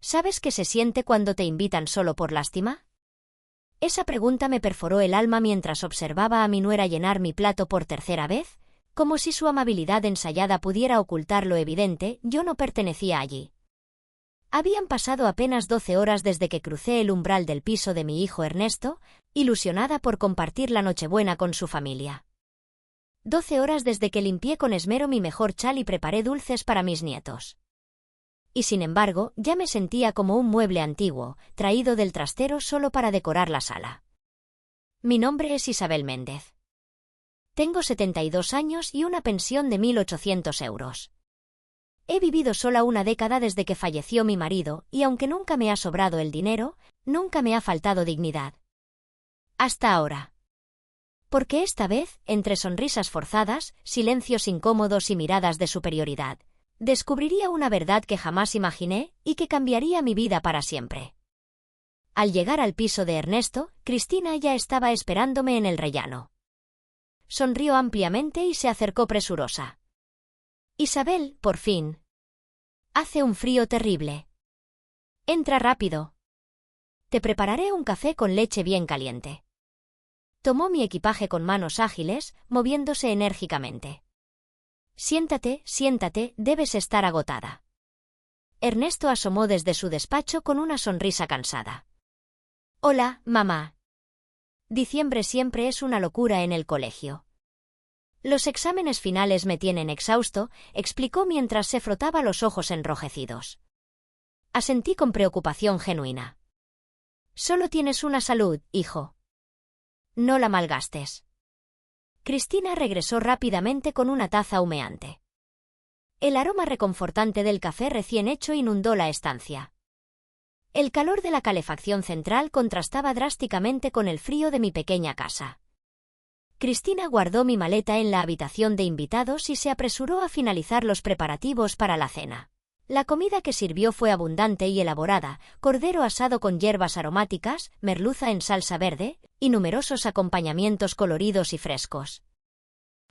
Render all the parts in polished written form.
¿Sabes qué se siente cuando te invitan solo por lástima? Esa pregunta me perforó el alma mientras observaba a mi nuera llenar mi plato por tercera vez, como si su amabilidad ensayada pudiera ocultar lo evidente: yo no pertenecía allí. Habían pasado apenas 12 horas desde que crucé el umbral del piso de mi hijo Ernesto, ilusionada por compartir la Nochebuena con su familia. 12 horas desde que limpié con esmero mi mejor chal y preparé dulces para mis nietos. Y sin embargo, ya me sentía como un mueble antiguo, traído del trastero solo para decorar la sala. Mi nombre es Isabel Méndez. Tengo 72 años y una pensión de 1.800 euros. He vivido sola una década desde que falleció mi marido, y aunque nunca me ha sobrado el dinero, nunca me ha faltado dignidad. Hasta ahora. Porque esta vez, entre sonrisas forzadas, silencios incómodos y miradas de superioridad, descubriría una verdad que jamás imaginé y que cambiaría mi vida para siempre. Al llegar al piso de Ernesto, Cristina ya estaba esperándome en el rellano. Sonrió ampliamente y se acercó presurosa. Isabel, por fin. Hace un frío terrible. Entra rápido. Te prepararé un café con leche bien caliente. Tomó mi equipaje con manos ágiles, moviéndose enérgicamente. Siéntate, siéntate, debes estar agotada. Ernesto asomó desde su despacho con una sonrisa cansada. Hola, mamá. Diciembre siempre es una locura en el colegio. Los exámenes finales me tienen exhausto, explicó mientras se frotaba los ojos enrojecidos. Asentí con preocupación genuina. Solo tienes una salud, hijo. No la malgastes. Cristina regresó rápidamente con una taza humeante. El aroma reconfortante del café recién hecho inundó la estancia. El calor de la calefacción central contrastaba drásticamente con el frío de mi pequeña casa. Cristina guardó mi maleta en la habitación de invitados y se apresuró a finalizar los preparativos para la cena. La comida que sirvió fue abundante y elaborada: cordero asado con hierbas aromáticas, merluza en salsa verde, y numerosos acompañamientos coloridos y frescos.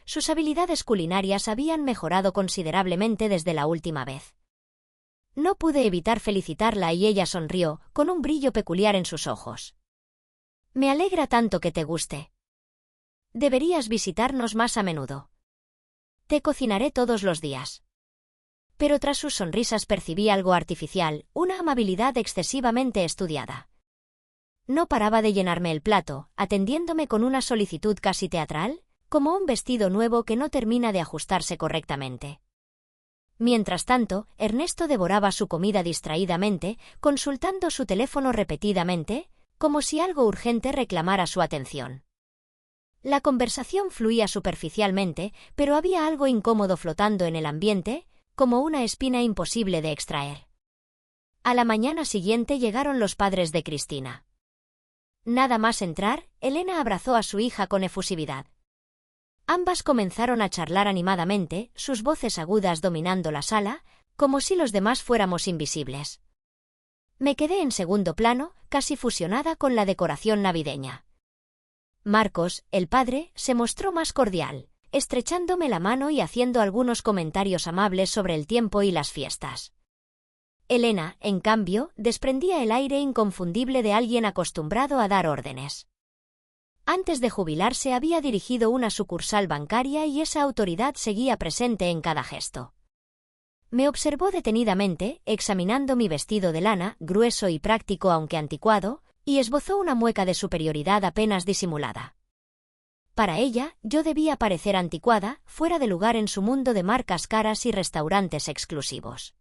Sus habilidades culinarias habían mejorado considerablemente desde la última vez. No pude evitar felicitarla y ella sonrió, con un brillo peculiar en sus ojos. Me alegra tanto que te guste. Deberías visitarnos más a menudo. Te cocinaré todos los días. Pero tras sus sonrisas percibí algo artificial, una amabilidad excesivamente estudiada. No paraba de llenarme el plato, atendiéndome con una solicitud casi teatral, como un vestido nuevo que no termina de ajustarse correctamente. Mientras tanto, Ernesto devoraba su comida distraídamente, consultando su teléfono repetidamente, como si algo urgente reclamara su atención. La conversación fluía superficialmente, pero había algo incómodo flotando en el ambiente, como una espina imposible de extraer. A la mañana siguiente llegaron los padres de Cristina. Nada más entrar, Elena abrazó a su hija con efusividad. Ambas comenzaron a charlar animadamente, sus voces agudas dominando la sala, como si los demás fuéramos invisibles. Me quedé en segundo plano, casi fusionada con la decoración navideña. Marcos, el padre, se mostró más cordial, estrechándome la mano y haciendo algunos comentarios amables sobre el tiempo y las fiestas. Elena, en cambio, desprendía el aire inconfundible de alguien acostumbrado a dar órdenes. Antes de jubilarse había dirigido una sucursal bancaria y esa autoridad seguía presente en cada gesto. Me observó detenidamente, examinando mi vestido de lana, grueso y práctico aunque anticuado, y esbozó una mueca de superioridad apenas disimulada. Para ella, yo debía parecer anticuada, fuera de lugar en su mundo de marcas caras y restaurantes exclusivos.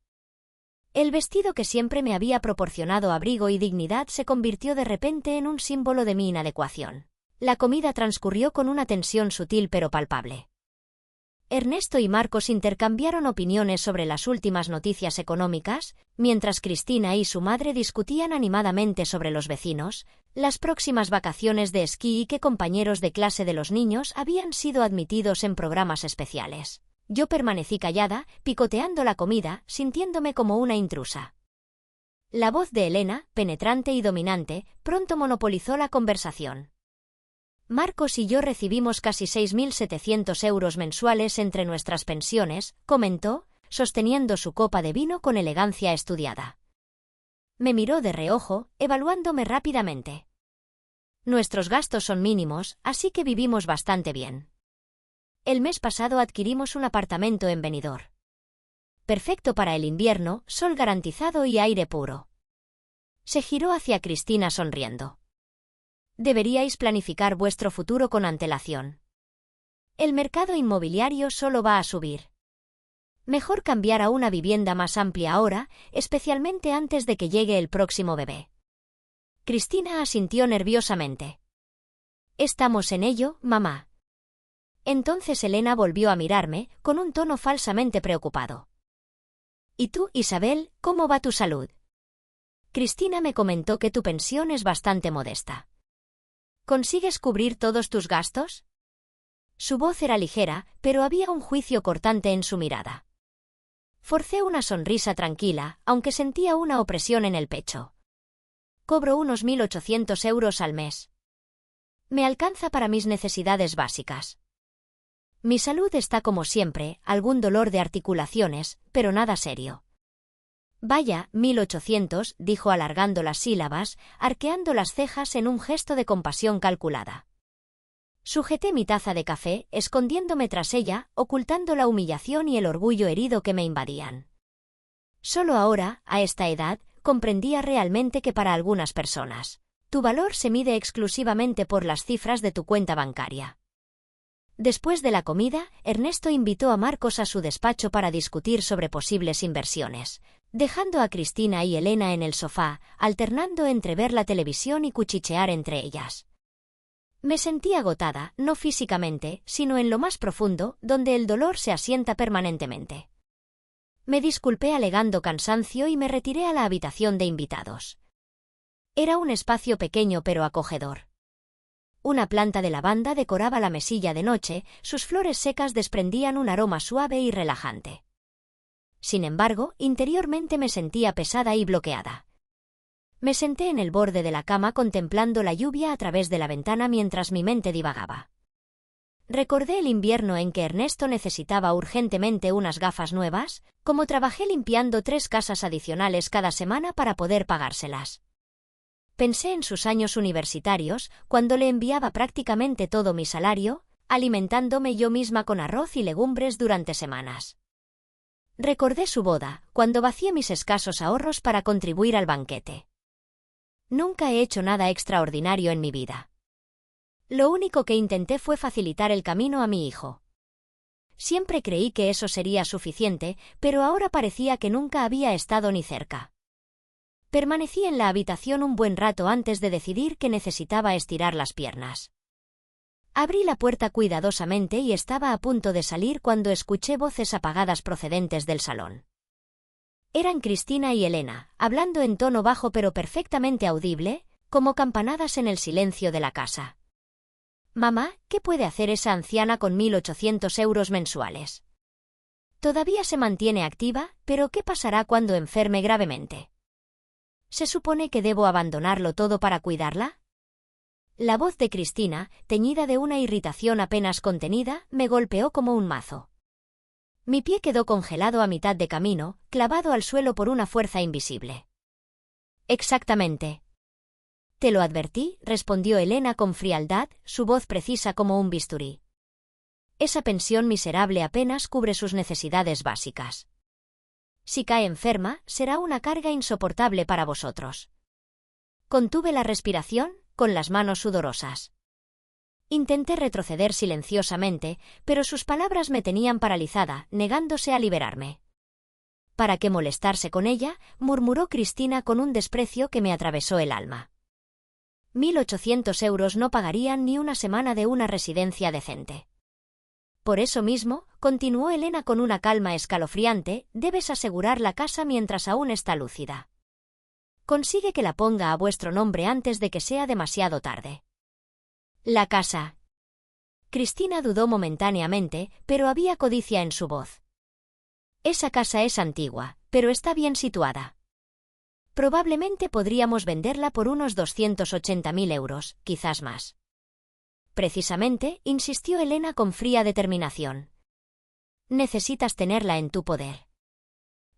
El vestido que siempre me había proporcionado abrigo y dignidad se convirtió de repente en un símbolo de mi inadecuación. La comida transcurrió con una tensión sutil pero palpable. Ernesto y Marcos intercambiaron opiniones sobre las últimas noticias económicas, mientras Cristina y su madre discutían animadamente sobre los vecinos, las próximas vacaciones de esquí y qué compañeros de clase de los niños habían sido admitidos en programas especiales. Yo permanecí callada, picoteando la comida, sintiéndome como una intrusa. La voz de Elena, penetrante y dominante, pronto monopolizó la conversación. Marcos y yo recibimos casi 6.700 euros mensuales entre nuestras pensiones, comentó, sosteniendo su copa de vino con elegancia estudiada. Me miró de reojo, evaluándome rápidamente. Nuestros gastos son mínimos, así que vivimos bastante bien. El mes pasado adquirimos un apartamento en Benidorm. Perfecto para el invierno, sol garantizado y aire puro. Se giró hacia Cristina sonriendo. Deberíais planificar vuestro futuro con antelación. El mercado inmobiliario solo va a subir. Mejor cambiar a una vivienda más amplia ahora, especialmente antes de que llegue el próximo bebé. Cristina asintió nerviosamente. Estamos en ello, mamá. Entonces Elena volvió a mirarme, con un tono falsamente preocupado. ¿Y tú, Isabel, cómo va tu salud? Cristina me comentó que tu pensión es bastante modesta. ¿Consigues cubrir todos tus gastos? Su voz era ligera, pero había un juicio cortante en su mirada. Forcé una sonrisa tranquila, aunque sentía una opresión en el pecho. Cobro unos 1.800 euros al mes. Me alcanza para mis necesidades básicas. Mi salud está como siempre, algún dolor de articulaciones, pero nada serio. Vaya, 1.800, dijo alargando las sílabas, arqueando las cejas en un gesto de compasión calculada. Sujeté mi taza de café, escondiéndome tras ella, ocultando la humillación y el orgullo herido que me invadían. Solo ahora, a esta edad, comprendía realmente que para algunas personas, tu valor se mide exclusivamente por las cifras de tu cuenta bancaria. Después de la comida, Ernesto invitó a Marcos a su despacho para discutir sobre posibles inversiones, dejando a Cristina y Elena en el sofá, alternando entre ver la televisión y cuchichear entre ellas. Me sentí agotada, no físicamente, sino en lo más profundo, donde el dolor se asienta permanentemente. Me disculpé alegando cansancio y me retiré a la habitación de invitados. Era un espacio pequeño pero acogedor. Una planta de lavanda decoraba la mesilla de noche, sus flores secas desprendían un aroma suave y relajante. Sin embargo, interiormente me sentía pesada y bloqueada. Me senté en el borde de la cama contemplando la lluvia a través de la ventana mientras mi mente divagaba. Recordé el invierno en que Ernesto necesitaba urgentemente unas gafas nuevas, como trabajé limpiando 3 casas adicionales cada semana para poder pagárselas. Pensé en sus años universitarios, cuando le enviaba prácticamente todo mi salario, alimentándome yo misma con arroz y legumbres durante semanas. Recordé su boda, cuando vacié mis escasos ahorros para contribuir al banquete. Nunca he hecho nada extraordinario en mi vida. Lo único que intenté fue facilitar el camino a mi hijo. Siempre creí que eso sería suficiente, pero ahora parecía que nunca había estado ni cerca. Permanecí en la habitación un buen rato antes de decidir que necesitaba estirar las piernas. Abrí la puerta cuidadosamente y estaba a punto de salir cuando escuché voces apagadas procedentes del salón. Eran Cristina y Elena, hablando en tono bajo pero perfectamente audible, como campanadas en el silencio de la casa. «Mamá, ¿qué puede hacer esa anciana con 1.800 euros mensuales? Todavía se mantiene activa, pero ¿qué pasará cuando enferme gravemente? ¿Se supone que debo abandonarlo todo para cuidarla?» La voz de Cristina, teñida de una irritación apenas contenida, me golpeó como un mazo. Mi pie quedó congelado a mitad de camino, clavado al suelo por una fuerza invisible. «Exactamente. Te lo advertí», respondió Elena con frialdad, su voz precisa como un bisturí. «Esa pensión miserable apenas cubre sus necesidades básicas. Si cae enferma, será una carga insoportable para vosotros». Contuve la respiración, con las manos sudorosas. Intenté retroceder silenciosamente, pero sus palabras me tenían paralizada, negándose a liberarme. «¿Para qué molestarse con ella?», murmuró Cristina con un desprecio que me atravesó el alma. 1.800 euros no pagarían ni una semana de una residencia decente. Por eso mismo, continuó Elena con una calma escalofriante, debes asegurar la casa mientras aún está lúcida. Consigue que la ponga a vuestro nombre antes de que sea demasiado tarde. La casa. Cristina dudó momentáneamente, pero había codicia en su voz. Esa casa es antigua, pero está bien situada. Probablemente podríamos venderla por unos 280.000 euros, quizás más. Precisamente, insistió Elena con fría determinación. Necesitas tenerla en tu poder.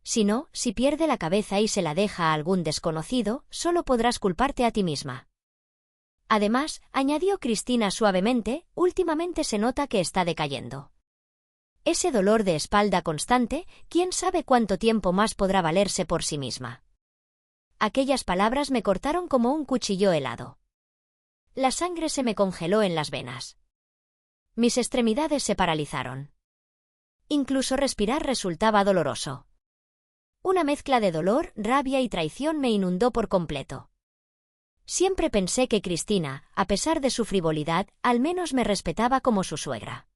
Si no, si pierde la cabeza y se la deja a algún desconocido, solo podrás culparte a ti misma. Además, añadió Cristina suavemente, últimamente se nota que está decayendo. Ese dolor de espalda constante, quién sabe cuánto tiempo más podrá valerse por sí misma. Aquellas palabras me cortaron como un cuchillo helado. La sangre se me congeló en las venas. Mis extremidades se paralizaron. Incluso respirar resultaba doloroso. Una mezcla de dolor, rabia y traición me inundó por completo. Siempre pensé que Cristina, a pesar de su frivolidad, al menos me respetaba como su suegra.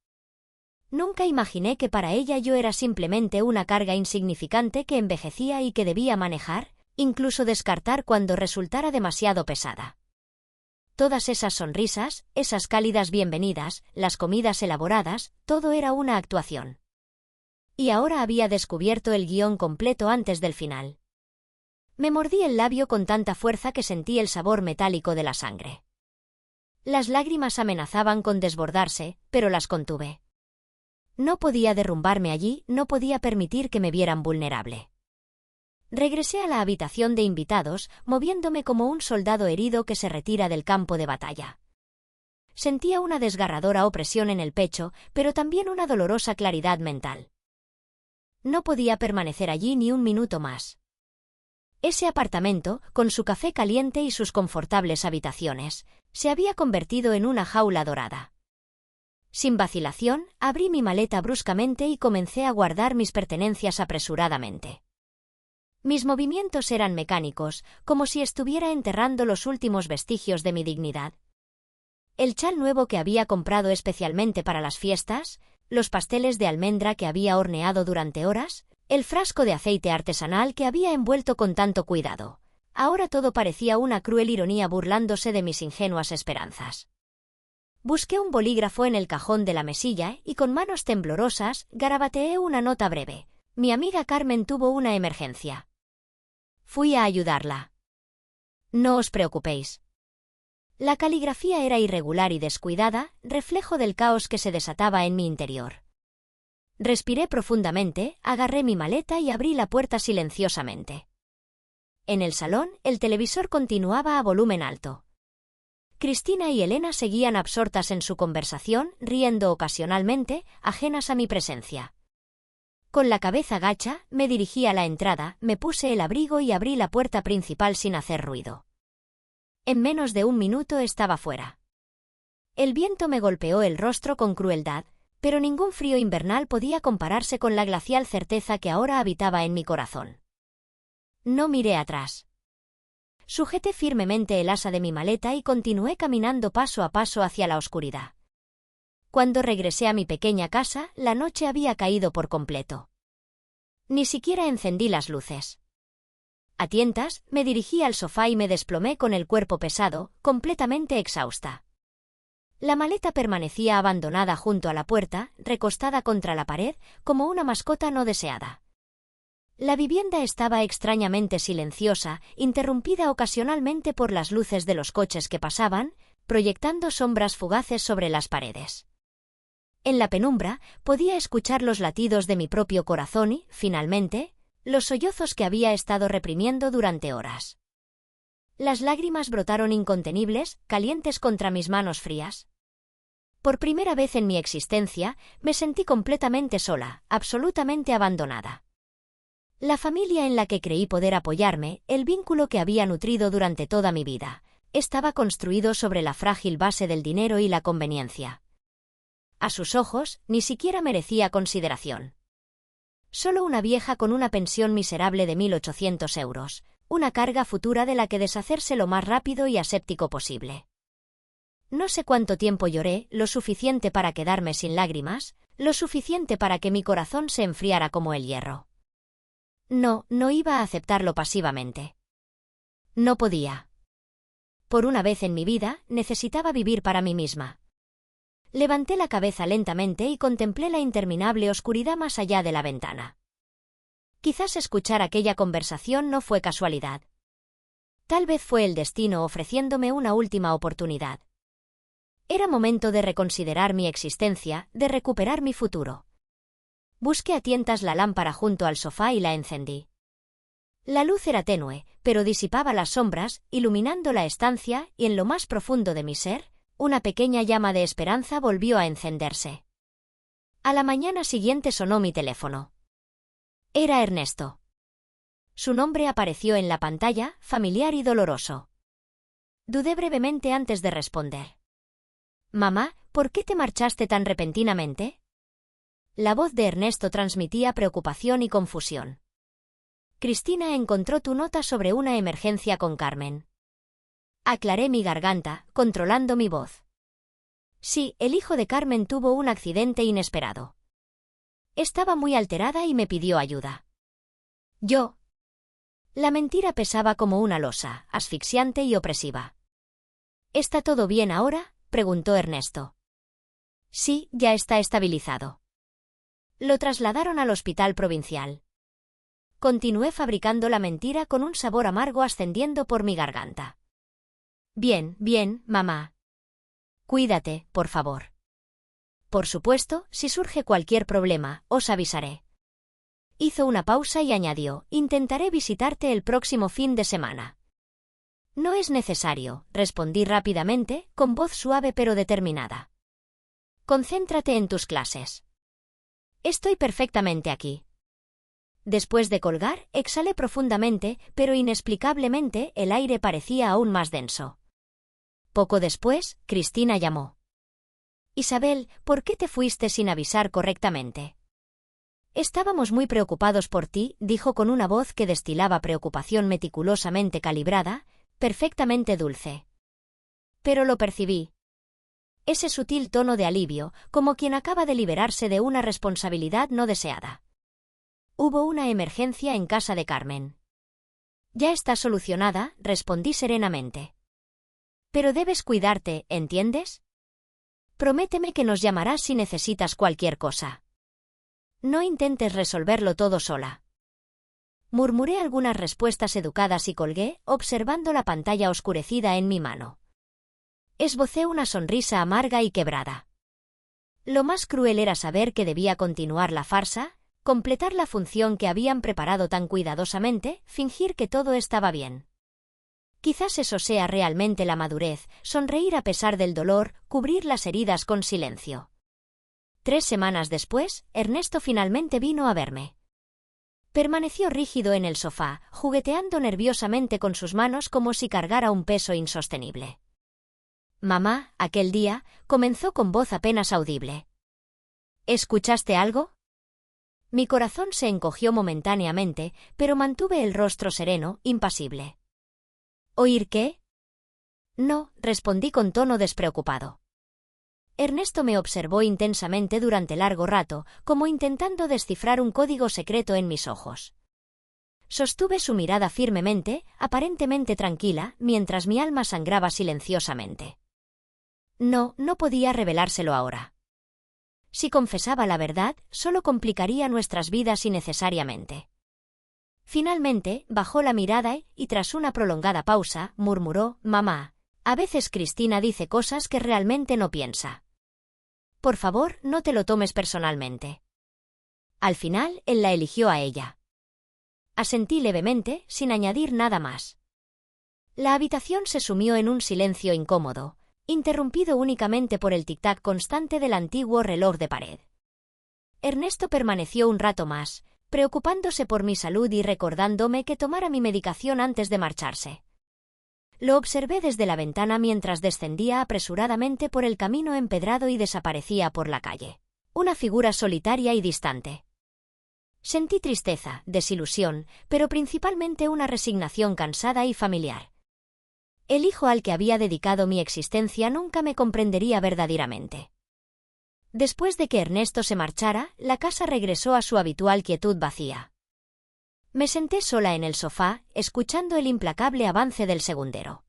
Nunca imaginé que para ella yo era simplemente una carga insignificante que envejecía y que debía manejar, incluso descartar cuando resultara demasiado pesada. Todas esas sonrisas, esas cálidas bienvenidas, las comidas elaboradas, todo era una actuación. Y ahora había descubierto el guión completo antes del final. Me mordí el labio con tanta fuerza que sentí el sabor metálico de la sangre. Las lágrimas amenazaban con desbordarse, pero las contuve. No podía derrumbarme allí, no podía permitir que me vieran vulnerable. Regresé a la habitación de invitados, moviéndome como un soldado herido que se retira del campo de batalla. Sentía una desgarradora opresión en el pecho, pero también una dolorosa claridad mental. No podía permanecer allí ni un minuto más. Ese apartamento, con su café caliente y sus confortables habitaciones, se había convertido en una jaula dorada. Sin vacilación, abrí mi maleta bruscamente y comencé a guardar mis pertenencias apresuradamente. Mis movimientos eran mecánicos, como si estuviera enterrando los últimos vestigios de mi dignidad. El chal nuevo que había comprado especialmente para las fiestas, los pasteles de almendra que había horneado durante horas, el frasco de aceite artesanal que había envuelto con tanto cuidado. Ahora todo parecía una cruel ironía burlándose de mis ingenuas esperanzas. Busqué un bolígrafo en el cajón de la mesilla y con manos temblorosas garabateé una nota breve. Mi amiga Carmen tuvo una emergencia. Fui a ayudarla. No os preocupéis. La caligrafía era irregular y descuidada, reflejo del caos que se desataba en mi interior. Respiré profundamente, agarré mi maleta y abrí la puerta silenciosamente. En el salón, el televisor continuaba a volumen alto. Cristina y Elena seguían absortas en su conversación, riendo ocasionalmente, ajenas a mi presencia. Con la cabeza gacha, me dirigí a la entrada, me puse el abrigo y abrí la puerta principal sin hacer ruido. En menos de un minuto estaba fuera. El viento me golpeó el rostro con crueldad, pero ningún frío invernal podía compararse con la glacial certeza que ahora habitaba en mi corazón. No miré atrás. Sujeté firmemente el asa de mi maleta y continué caminando paso a paso hacia la oscuridad. Cuando regresé a mi pequeña casa, la noche había caído por completo. Ni siquiera encendí las luces. A tientas, me dirigí al sofá y me desplomé con el cuerpo pesado, completamente exhausta. La maleta permanecía abandonada junto a la puerta, recostada contra la pared, como una mascota no deseada. La vivienda estaba extrañamente silenciosa, interrumpida ocasionalmente por las luces de los coches que pasaban, proyectando sombras fugaces sobre las paredes. En la penumbra, podía escuchar los latidos de mi propio corazón y, finalmente, los sollozos que había estado reprimiendo durante horas. Las lágrimas brotaron incontenibles, calientes contra mis manos frías. Por primera vez en mi existencia, me sentí completamente sola, absolutamente abandonada. La familia en la que creí poder apoyarme, el vínculo que había nutrido durante toda mi vida, estaba construido sobre la frágil base del dinero y la conveniencia. A sus ojos, ni siquiera merecía consideración. Solo una vieja con una pensión miserable de 1.800 euros, una carga futura de la que deshacerse lo más rápido y aséptico posible. No sé cuánto tiempo lloré, lo suficiente para quedarme sin lágrimas, lo suficiente para que mi corazón se enfriara como el hierro. No iba a aceptarlo pasivamente. No podía. Por una vez en mi vida, necesitaba vivir para mí misma. Levanté la cabeza lentamente y contemplé la interminable oscuridad más allá de la ventana. Quizás escuchar aquella conversación no fue casualidad. Tal vez fue el destino ofreciéndome una última oportunidad. Era momento de reconsiderar mi existencia, de recuperar mi futuro. Busqué a tientas la lámpara junto al sofá y la encendí. La luz era tenue, pero disipaba las sombras, iluminando la estancia, y en lo más profundo de mi ser, una pequeña llama de esperanza volvió a encenderse. A la mañana siguiente sonó mi teléfono. Era Ernesto. Su nombre apareció en la pantalla, familiar y doloroso. Dudé brevemente antes de responder. «Mamá, ¿por qué te marchaste tan repentinamente?» La voz de Ernesto transmitía preocupación y confusión. «Cristina encontró tu nota sobre una emergencia con Carmen». Aclaré mi garganta, controlando mi voz. Sí, el hijo de Carmen tuvo un accidente inesperado. Estaba muy alterada y me pidió ayuda. Yo. La mentira pesaba como una losa, asfixiante y opresiva. ¿Está todo bien ahora?, preguntó Ernesto. Sí, ya está estabilizado. Lo trasladaron al hospital provincial. Continué fabricando la mentira con un sabor amargo ascendiendo por mi garganta. Bien, bien, mamá. Cuídate, por favor. Por supuesto, si surge cualquier problema, os avisaré. Hizo una pausa y añadió, intentaré visitarte el próximo fin de semana. No es necesario, respondí rápidamente, con voz suave pero determinada. Concéntrate en tus clases. Estoy perfectamente aquí. Después de colgar, exhalé profundamente, pero inexplicablemente el aire parecía aún más denso. Poco después, Cristina llamó. Isabel, ¿por qué te fuiste sin avisar correctamente? Estábamos muy preocupados por ti, dijo con una voz que destilaba preocupación meticulosamente calibrada, perfectamente dulce. Pero lo percibí. Ese sutil tono de alivio, como quien acaba de liberarse de una responsabilidad no deseada. Hubo una emergencia en casa de Carmen. Ya está solucionada, respondí serenamente. Pero debes cuidarte, ¿entiendes? Prométeme que nos llamarás si necesitas cualquier cosa. No intentes resolverlo todo sola. Murmuré algunas respuestas educadas y colgué, observando la pantalla oscurecida en mi mano. Esbocé una sonrisa amarga y quebrada. Lo más cruel era saber que debía continuar la farsa, completar la función que habían preparado tan cuidadosamente, fingir que todo estaba bien. Quizás eso sea realmente la madurez, sonreír a pesar del dolor, cubrir las heridas con silencio. 3 semanas después, Ernesto finalmente vino a verme. Permaneció rígido en el sofá, jugueteando nerviosamente con sus manos como si cargara un peso insostenible. Mamá, aquel día, comenzó con voz apenas audible. ¿Escuchaste algo? Mi corazón se encogió momentáneamente, pero mantuve el rostro sereno, impasible. ¿Oír qué? No, respondí con tono despreocupado. Ernesto me observó intensamente durante largo rato, como intentando descifrar un código secreto en mis ojos. Sostuve su mirada firmemente, aparentemente tranquila, mientras mi alma sangraba silenciosamente. No podía revelárselo ahora. Si confesaba la verdad, solo complicaría nuestras vidas innecesariamente. Finalmente, bajó la mirada y tras una prolongada pausa, murmuró, «Mamá, a veces Cristina dice cosas que realmente no piensa. Por favor, no te lo tomes personalmente». Al final, él la eligió a ella. Asentí levemente, sin añadir nada más. La habitación se sumió en un silencio incómodo, interrumpido únicamente por el tic-tac constante del antiguo reloj de pared. Ernesto permaneció un rato más, preocupándose por mi salud y recordándome que tomara mi medicación antes de marcharse. Lo observé desde la ventana mientras descendía apresuradamente por el camino empedrado y desaparecía por la calle. Una figura solitaria y distante. Sentí tristeza, desilusión, pero principalmente una resignación cansada y familiar. El hijo al que había dedicado mi existencia nunca me comprendería verdaderamente. Después de que Ernesto se marchara, la casa regresó a su habitual quietud vacía. Me senté sola en el sofá, escuchando el implacable avance del segundero.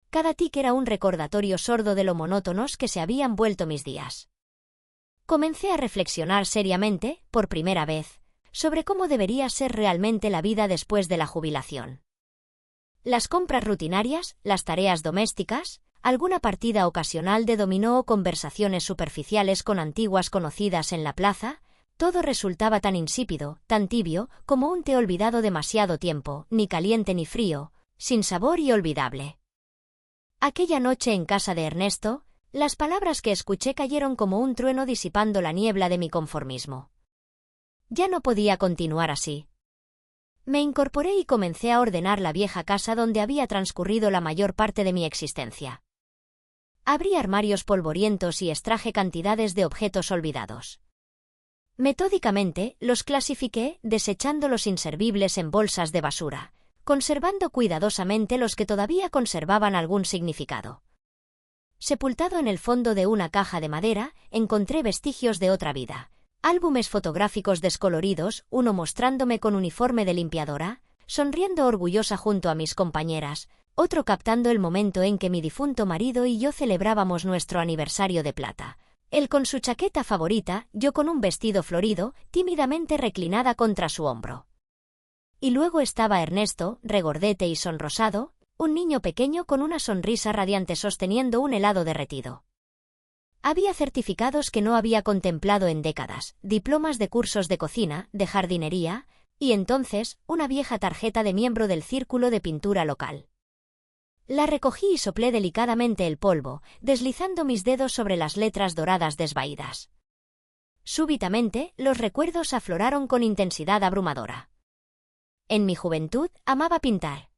Cada tic era un recordatorio sordo de lo monótonos que se habían vuelto mis días. Comencé a reflexionar seriamente, por primera vez, sobre cómo debería ser realmente la vida después de la jubilación. Las compras rutinarias, las tareas domésticas, alguna partida ocasional de dominó o conversaciones superficiales con antiguas conocidas en la plaza, Todo resultaba tan insípido, tan tibio, como un té olvidado demasiado tiempo, ni caliente ni frío, sin sabor y olvidable. Aquella noche en casa de Ernesto, las palabras que escuché cayeron como un trueno disipando la niebla de mi conformismo. Ya no podía continuar así. Me incorporé y comencé a ordenar la vieja casa donde había transcurrido la mayor parte de mi existencia. Abrí armarios polvorientos y extraje cantidades de objetos olvidados. Metódicamente, los clasifiqué, desechando los inservibles en bolsas de basura, conservando cuidadosamente los que todavía conservaban algún significado. Sepultado en el fondo de una caja de madera, encontré vestigios de otra vida. Álbumes fotográficos descoloridos, uno mostrándome con uniforme de limpiadora, sonriendo orgullosa junto a mis compañeras, otro captando el momento en que mi difunto marido y yo celebrábamos nuestro aniversario de plata. Él con su chaqueta favorita, yo con un vestido florido, tímidamente reclinada contra su hombro. Y luego estaba Ernesto, regordete y sonrosado, un niño pequeño con una sonrisa radiante sosteniendo un helado derretido. Había certificados que no había contemplado en décadas, diplomas de cursos de cocina, de jardinería, y entonces, una vieja tarjeta de miembro del círculo de pintura local. La recogí y soplé delicadamente el polvo, deslizando mis dedos sobre las letras doradas desvaídas. Súbitamente, los recuerdos afloraron con intensidad abrumadora. En mi juventud, amaba pintar.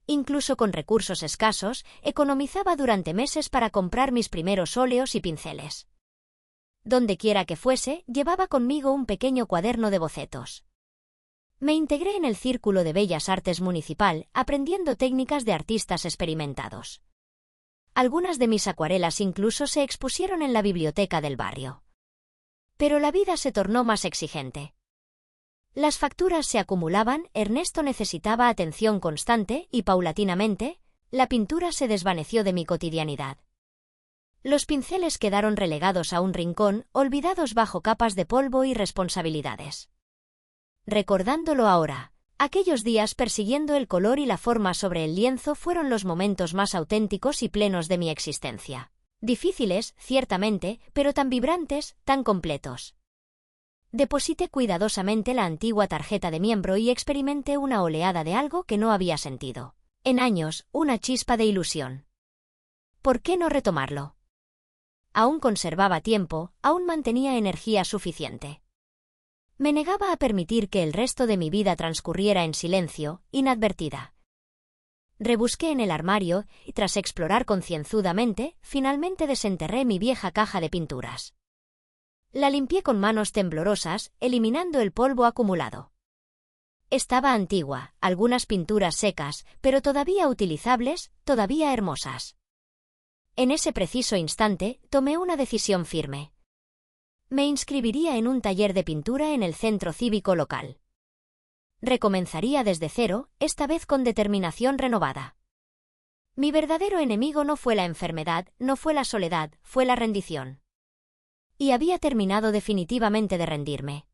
Incluso con recursos escasos, economizaba durante meses para comprar mis primeros óleos y pinceles. Dondequiera que fuese, llevaba conmigo un pequeño cuaderno de bocetos. Me integré en el Círculo de Bellas Artes Municipal, aprendiendo técnicas de artistas experimentados. Algunas de mis acuarelas incluso se expusieron en la biblioteca del barrio. Pero la vida se tornó más exigente. Las facturas se acumulaban, Ernesto necesitaba atención constante y, paulatinamente, la pintura se desvaneció de mi cotidianidad. Los pinceles quedaron relegados a un rincón, olvidados bajo capas de polvo y responsabilidades. Recordándolo ahora, aquellos días persiguiendo el color y la forma sobre el lienzo fueron los momentos más auténticos y plenos de mi existencia. Difíciles, ciertamente, pero tan vibrantes, tan completos. Deposité cuidadosamente la antigua tarjeta de miembro y experimenté una oleada de algo que no había sentido. En años, una chispa de ilusión. ¿Por qué no retomarlo? Aún conservaba tiempo, aún mantenía energía suficiente. Me negaba a permitir que el resto de mi vida transcurriera en silencio, inadvertida. Rebusqué en el armario y, tras explorar concienzudamente, finalmente desenterré mi vieja caja de pinturas. La limpié con manos temblorosas, eliminando el polvo acumulado. Estaba antigua, algunas pinturas secas, pero todavía utilizables, todavía hermosas. En ese preciso instante, tomé una decisión firme. Me inscribiría en un taller de pintura en el centro cívico local. Recomenzaría desde cero, esta vez con determinación renovada. Mi verdadero enemigo no fue la enfermedad, no fue la soledad, fue la rendición. Y había terminado definitivamente de rendirme.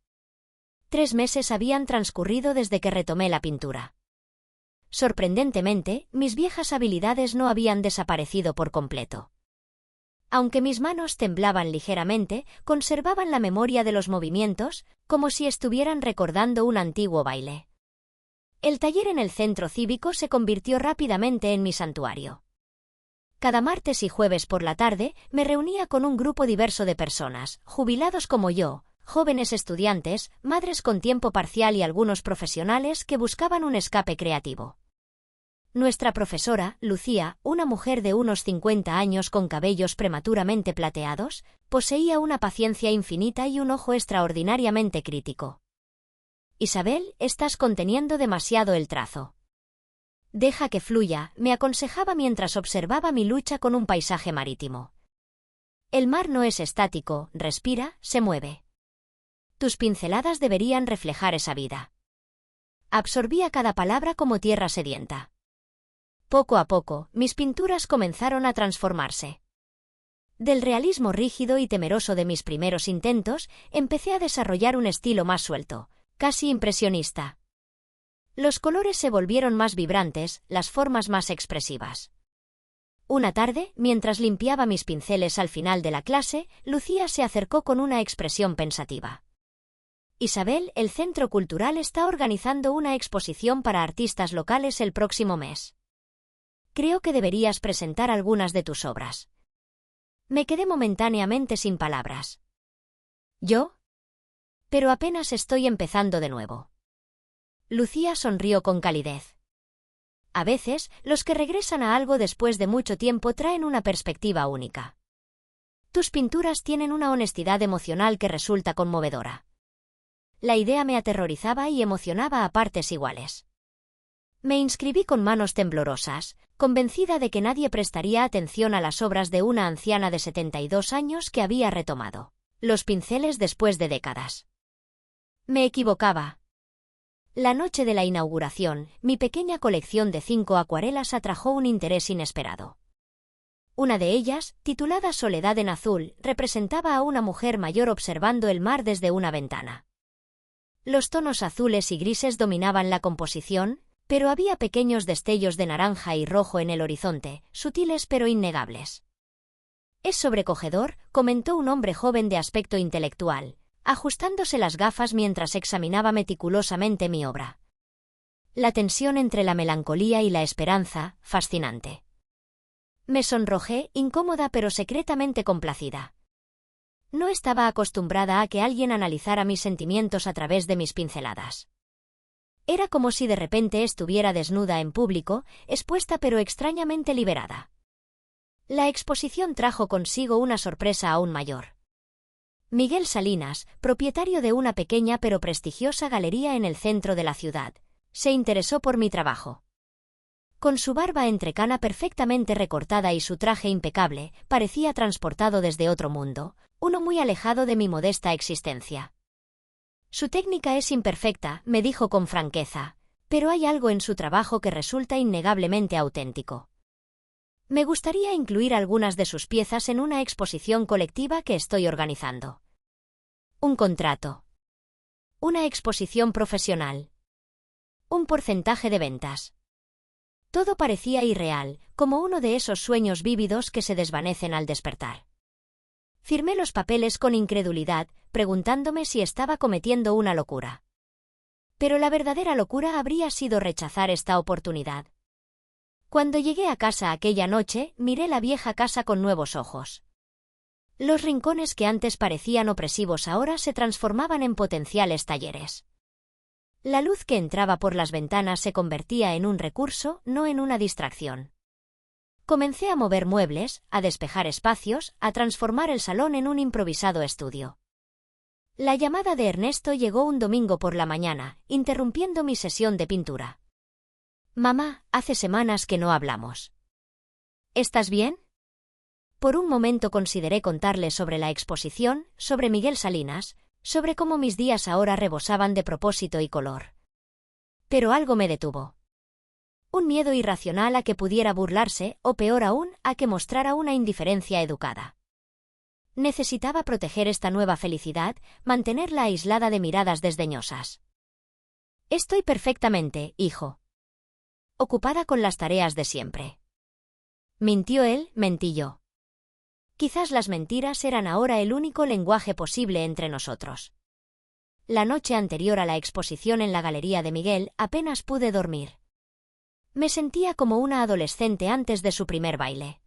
3 meses habían transcurrido desde que retomé la pintura. Sorprendentemente, mis viejas habilidades no habían desaparecido por completo. Aunque mis manos temblaban ligeramente, conservaban la memoria de los movimientos, como si estuvieran recordando un antiguo baile. El taller en el centro cívico se convirtió rápidamente en mi santuario. Cada martes y jueves por la tarde me reunía con un grupo diverso de personas, jubilados como yo, jóvenes estudiantes, madres con tiempo parcial y algunos profesionales que buscaban un escape creativo. Nuestra profesora, Lucía, una mujer de unos 50 años con cabellos prematuramente plateados, poseía una paciencia infinita y un ojo extraordinariamente crítico. Isabel, estás conteniendo demasiado el trazo. Deja que fluya, me aconsejaba mientras observaba mi lucha con un paisaje marítimo. El mar no es estático, respira, se mueve. Tus pinceladas deberían reflejar esa vida. Absorbía cada palabra como tierra sedienta. Poco a poco, mis pinturas comenzaron a transformarse. Del realismo rígido y temeroso de mis primeros intentos, empecé a desarrollar un estilo más suelto, casi impresionista. Los colores se volvieron más vibrantes, las formas más expresivas. Una tarde, mientras limpiaba mis pinceles al final de la clase, Lucía se acercó con una expresión pensativa. Isabel, el Centro Cultural está organizando una exposición para artistas locales el próximo mes. Creo que deberías presentar algunas de tus obras. Me quedé momentáneamente sin palabras. ¿Yo? Pero apenas estoy empezando de nuevo. Lucía sonrió con calidez. A veces, los que regresan a algo después de mucho tiempo traen una perspectiva única. Tus pinturas tienen una honestidad emocional que resulta conmovedora. La idea me aterrorizaba y emocionaba a partes iguales. Me inscribí con manos temblorosas, convencida de que nadie prestaría atención a las obras de una anciana de 72 años que había retomado los pinceles después de décadas. Me equivocaba. La noche de la inauguración, mi pequeña colección de 5 acuarelas atrajo un interés inesperado. Una de ellas, titulada Soledad en azul, representaba a una mujer mayor observando el mar desde una ventana. Los tonos azules y grises dominaban la composición, pero había pequeños destellos de naranja y rojo en el horizonte, sutiles pero innegables. «Es sobrecogedor», comentó un hombre joven de aspecto intelectual, ajustándose las gafas mientras examinaba meticulosamente mi obra. La tensión entre la melancolía y la esperanza, fascinante. Me sonrojé, incómoda pero secretamente complacida. No estaba acostumbrada a que alguien analizara mis sentimientos a través de mis pinceladas. Era como si de repente estuviera desnuda en público, expuesta pero extrañamente liberada. La exposición trajo consigo una sorpresa aún mayor. Miguel Salinas, propietario de una pequeña pero prestigiosa galería en el centro de la ciudad, se interesó por mi trabajo. Con su barba entrecana perfectamente recortada y su traje impecable, parecía transportado desde otro mundo, uno muy alejado de mi modesta existencia. Su técnica es imperfecta, me dijo con franqueza, pero hay algo en su trabajo que resulta innegablemente auténtico. Me gustaría incluir algunas de sus piezas en una exposición colectiva que estoy organizando. Un contrato. Una exposición profesional. Un porcentaje de ventas. Todo parecía irreal, como uno de esos sueños vívidos que se desvanecen al despertar. Firmé los papeles con incredulidad, preguntándome si estaba cometiendo una locura. Pero la verdadera locura habría sido rechazar esta oportunidad. Cuando llegué a casa aquella noche, miré la vieja casa con nuevos ojos. Los rincones que antes parecían opresivos ahora se transformaban en potenciales talleres. La luz que entraba por las ventanas se convertía en un recurso, no en una distracción. Comencé a mover muebles, a despejar espacios, a transformar el salón en un improvisado estudio. La llamada de Ernesto llegó un domingo por la mañana, interrumpiendo mi sesión de pintura. «Mamá, hace semanas que no hablamos. ¿Estás bien?» Por un momento consideré contarle sobre la exposición, sobre Miguel Salinas, sobre cómo mis días ahora rebosaban de propósito y color. Pero algo me detuvo. Un miedo irracional a que pudiera burlarse, o peor aún, a que mostrara una indiferencia educada. Necesitaba proteger esta nueva felicidad, mantenerla aislada de miradas desdeñosas. «Estoy perfectamente, hijo. Ocupada con las tareas de siempre». Mintió él, mentí yo. Quizás las mentiras eran ahora el único lenguaje posible entre nosotros. La noche anterior a la exposición en la galería de Miguel apenas pude dormir. Me sentía como una adolescente antes de su primer baile.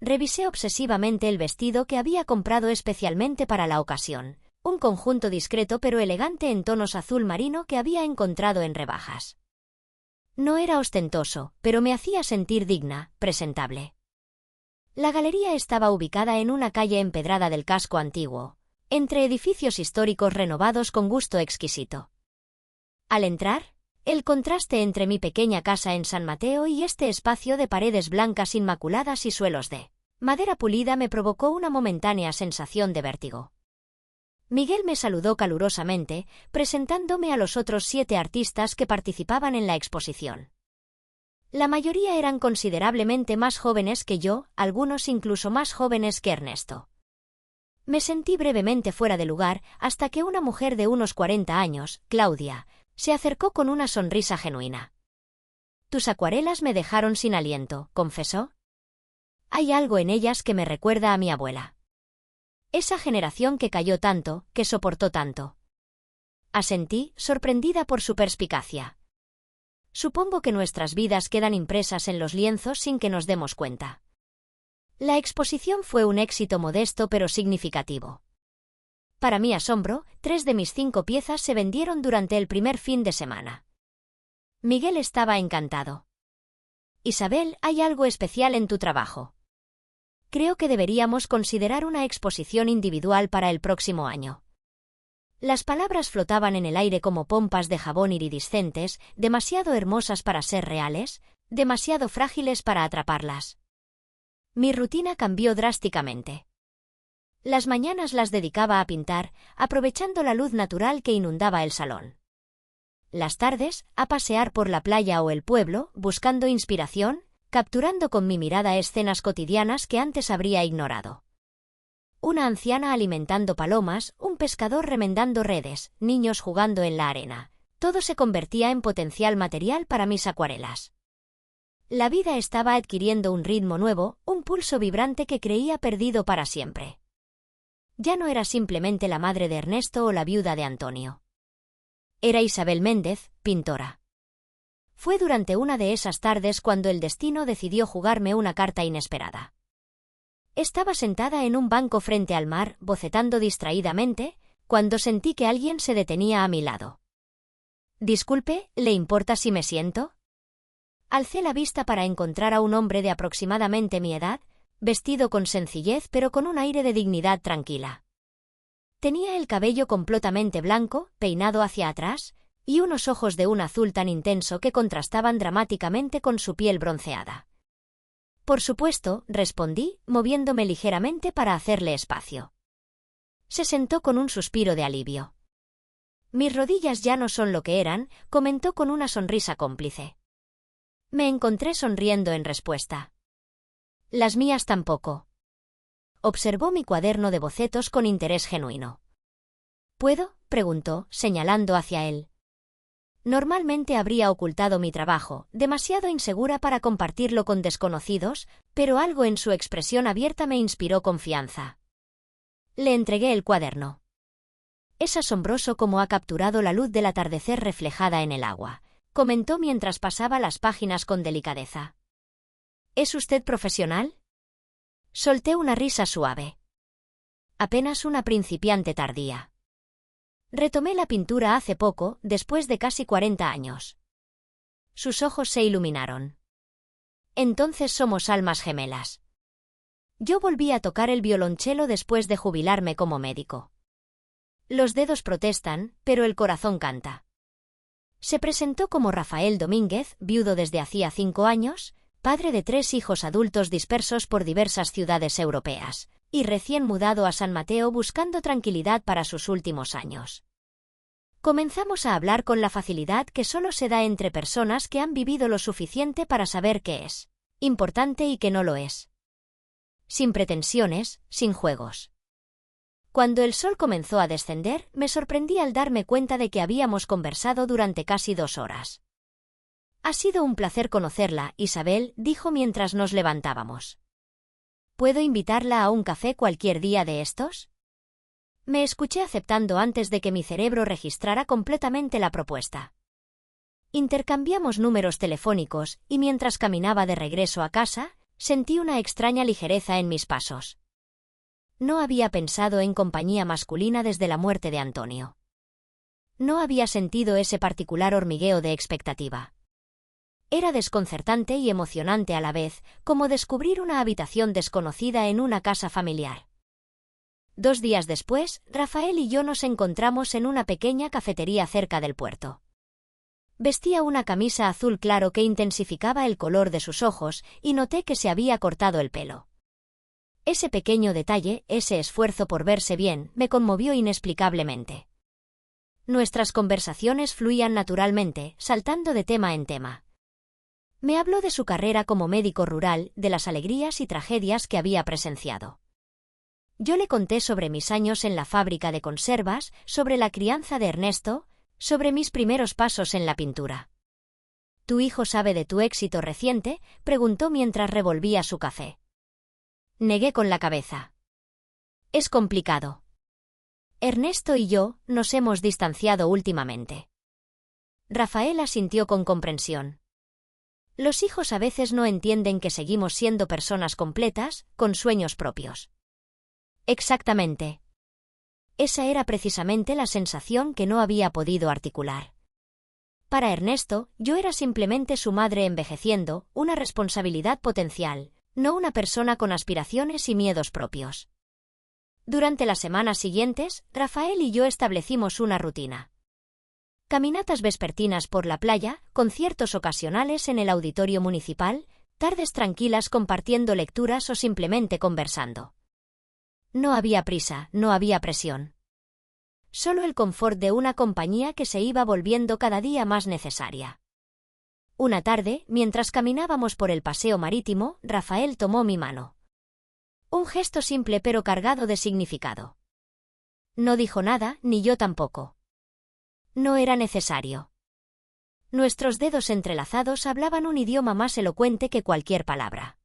Revisé obsesivamente el vestido que había comprado especialmente para la ocasión, un conjunto discreto pero elegante en tonos azul marino que había encontrado en rebajas. No era ostentoso, pero me hacía sentir digna, presentable. La galería estaba ubicada en una calle empedrada del casco antiguo, entre edificios históricos renovados con gusto exquisito. Al entrar, el contraste entre mi pequeña casa en San Mateo y este espacio de paredes blancas inmaculadas y suelos de madera pulida me provocó una momentánea sensación de vértigo. Miguel me saludó calurosamente, presentándome a los otros 7 artistas que participaban en la exposición. La mayoría eran considerablemente más jóvenes que yo, algunos incluso más jóvenes que Ernesto. Me sentí brevemente fuera de lugar hasta que una mujer de unos 40 años, Claudia, se acercó con una sonrisa genuina. «Tus acuarelas me dejaron sin aliento», confesó. «Hay algo en ellas que me recuerda a mi abuela. Esa generación que cayó tanto, que soportó tanto. asentí, sorprendida por su perspicacia. Supongo que nuestras vidas quedan impresas en los lienzos sin que nos demos cuenta. La exposición fue un éxito modesto pero significativo. Para mi asombro, 3 de mis 5 piezas se vendieron durante el primer fin de semana. Miguel estaba encantado. Isabel, hay algo especial en tu trabajo. Creo que deberíamos considerar una exposición individual para el próximo año. Las palabras flotaban en el aire como pompas de jabón iridiscentes, demasiado hermosas para ser reales, demasiado frágiles para atraparlas. Mi rutina cambió drásticamente. Las mañanas las dedicaba a pintar, aprovechando la luz natural que inundaba el salón. Las tardes, a pasear por la playa o el pueblo, buscando inspiración, capturando con mi mirada escenas cotidianas que antes habría ignorado. Una anciana alimentando palomas, un pescador remendando redes, niños jugando en la arena. Todo se convertía en potencial material para mis acuarelas. La vida estaba adquiriendo un ritmo nuevo, un pulso vibrante que creía perdido para siempre. Ya no era simplemente la madre de Ernesto o la viuda de Antonio. Era Isabel Méndez, pintora. Fue durante una de esas tardes cuando el destino decidió jugarme una carta inesperada. Estaba sentada en un banco frente al mar, bocetando distraídamente, cuando sentí que alguien se detenía a mi lado. «Disculpe, ¿le importa si me siento?» Alcé la vista para encontrar a un hombre de aproximadamente mi edad, vestido con sencillez pero con un aire de dignidad tranquila. Tenía el cabello completamente blanco, peinado hacia atrás, y unos ojos de un azul tan intenso que contrastaban dramáticamente con su piel bronceada. «Por supuesto», respondí, moviéndome ligeramente para hacerle espacio. Se sentó con un suspiro de alivio. «Mis rodillas ya no son lo que eran», comentó con una sonrisa cómplice. Me encontré sonriendo en respuesta. «Las mías tampoco». Observó mi cuaderno de bocetos con interés genuino. «¿Puedo?», preguntó, señalando hacia él. Normalmente habría ocultado mi trabajo, demasiado insegura para compartirlo con desconocidos, pero algo en su expresión abierta me inspiró confianza. Le entregué el cuaderno. «Es asombroso cómo ha capturado la luz del atardecer reflejada en el agua», comentó mientras pasaba las páginas con delicadeza. «¿Es usted profesional?» Solté una risa suave. «Apenas una principiante tardía». Retomé la pintura hace poco, después de casi 40 años. Sus ojos se iluminaron. «Entonces somos almas gemelas». Yo volví a tocar el violonchelo después de jubilarme como médico. Los dedos protestan, pero el corazón canta. Se presentó como Rafael Domínguez, viudo desde hacía 5 años, padre de 3 hijos adultos dispersos por diversas ciudades europeas, y recién mudado a San Mateo buscando tranquilidad para sus últimos años. Comenzamos a hablar con la facilidad que solo se da entre personas que han vivido lo suficiente para saber qué es importante y qué no lo es. Sin pretensiones, sin juegos. Cuando el sol comenzó a descender, me sorprendí al darme cuenta de que habíamos conversado durante casi 2 horas. «Ha sido un placer conocerla», Isabel dijo mientras nos levantábamos. «¿Puedo invitarla a un café cualquier día de estos?» Me escuché aceptando antes de que mi cerebro registrara completamente la propuesta. Intercambiamos números telefónicos, y mientras caminaba de regreso a casa, sentí una extraña ligereza en mis pasos. No había pensado en compañía masculina desde la muerte de Antonio. No había sentido ese particular hormigueo de expectativa. Era desconcertante y emocionante a la vez, como descubrir una habitación desconocida en una casa familiar. 2 días después, Rafael y yo nos encontramos en una pequeña cafetería cerca del puerto. Vestía una camisa azul claro que intensificaba el color de sus ojos, y noté que se había cortado el pelo. Ese pequeño detalle, ese esfuerzo por verse bien, me conmovió inexplicablemente. Nuestras conversaciones fluían naturalmente, saltando de tema en tema. Me habló de su carrera como médico rural, de las alegrías y tragedias que había presenciado. Yo le conté sobre mis años en la fábrica de conservas, sobre la crianza de Ernesto, sobre mis primeros pasos en la pintura. «¿Tu hijo sabe de tu éxito reciente?», preguntó mientras revolvía su café. Negué con la cabeza. «Es complicado. Ernesto y yo nos hemos distanciado últimamente. Rafael asintió con comprensión. Los hijos a veces no entienden que seguimos siendo personas completas, con sueños propios. Exactamente. Esa era precisamente la sensación que no había podido articular. Para Ernesto, yo era simplemente su madre envejeciendo, una responsabilidad potencial, no una persona con aspiraciones y miedos propios. Durante las semanas siguientes, Rafael y yo establecimos una rutina. Caminatas vespertinas por la playa, conciertos ocasionales en el auditorio municipal, tardes tranquilas compartiendo lecturas o simplemente conversando. No había prisa, no había presión. Solo el confort de una compañía que se iba volviendo cada día más necesaria. Una tarde, mientras caminábamos por el paseo marítimo, Rafael tomó mi mano. Un gesto simple pero cargado de significado. No dijo nada, ni yo tampoco. No era necesario. Nuestros dedos entrelazados hablaban un idioma más elocuente que cualquier palabra.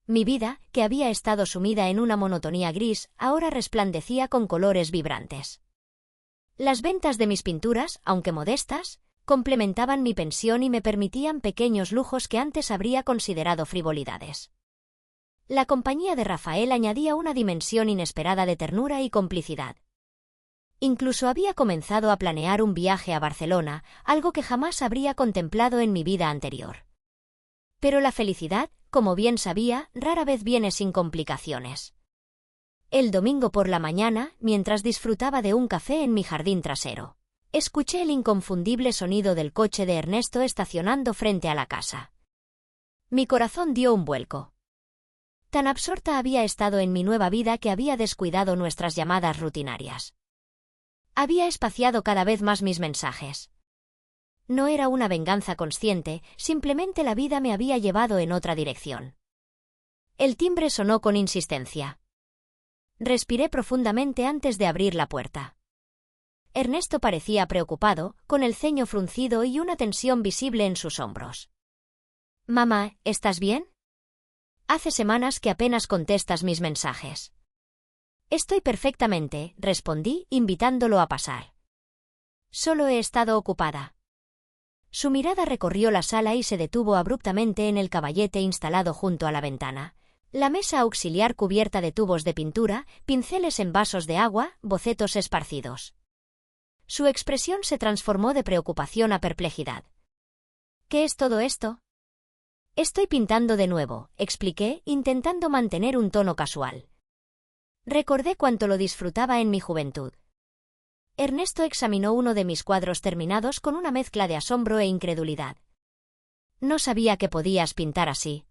Mi vida, que había estado sumida en una monotonía gris, ahora resplandecía con colores vibrantes. Las ventas de mis pinturas, aunque modestas, complementaban mi pensión y me permitían pequeños lujos que antes habría considerado frivolidades. La compañía de Rafael añadía una dimensión inesperada de ternura y complicidad. Incluso había comenzado a planear un viaje a Barcelona, algo que jamás habría contemplado en mi vida anterior. Pero la felicidad, como bien sabía, rara vez viene sin complicaciones. El domingo por la mañana, mientras disfrutaba de un café en mi jardín trasero, escuché el inconfundible sonido del coche de Ernesto estacionando frente a la casa. Mi corazón dio un vuelco. Tan absorta había estado en mi nueva vida que había descuidado nuestras llamadas rutinarias. Había espaciado cada vez más mis mensajes. No era una venganza consciente, simplemente la vida me había llevado en otra dirección. El timbre sonó con insistencia. Respiré profundamente antes de abrir la puerta. Ernesto parecía preocupado, con el ceño fruncido y una tensión visible en sus hombros. «Mamá, ¿estás bien? Hace semanas que apenas contestas mis mensajes». «Estoy perfectamente», respondí, invitándolo a pasar. «Solo he estado ocupada». Su mirada recorrió la sala y se detuvo abruptamente en el caballete instalado junto a la ventana. La mesa auxiliar cubierta de tubos de pintura, pinceles en vasos de agua, bocetos esparcidos. Su expresión se transformó de preocupación a perplejidad. «¿Qué es todo esto?» «Estoy pintando de nuevo», expliqué, intentando mantener un tono casual. Recordé cuánto lo disfrutaba en mi juventud. Ernesto examinó uno de mis cuadros terminados con una mezcla de asombro e incredulidad. «No sabía que podías pintar así».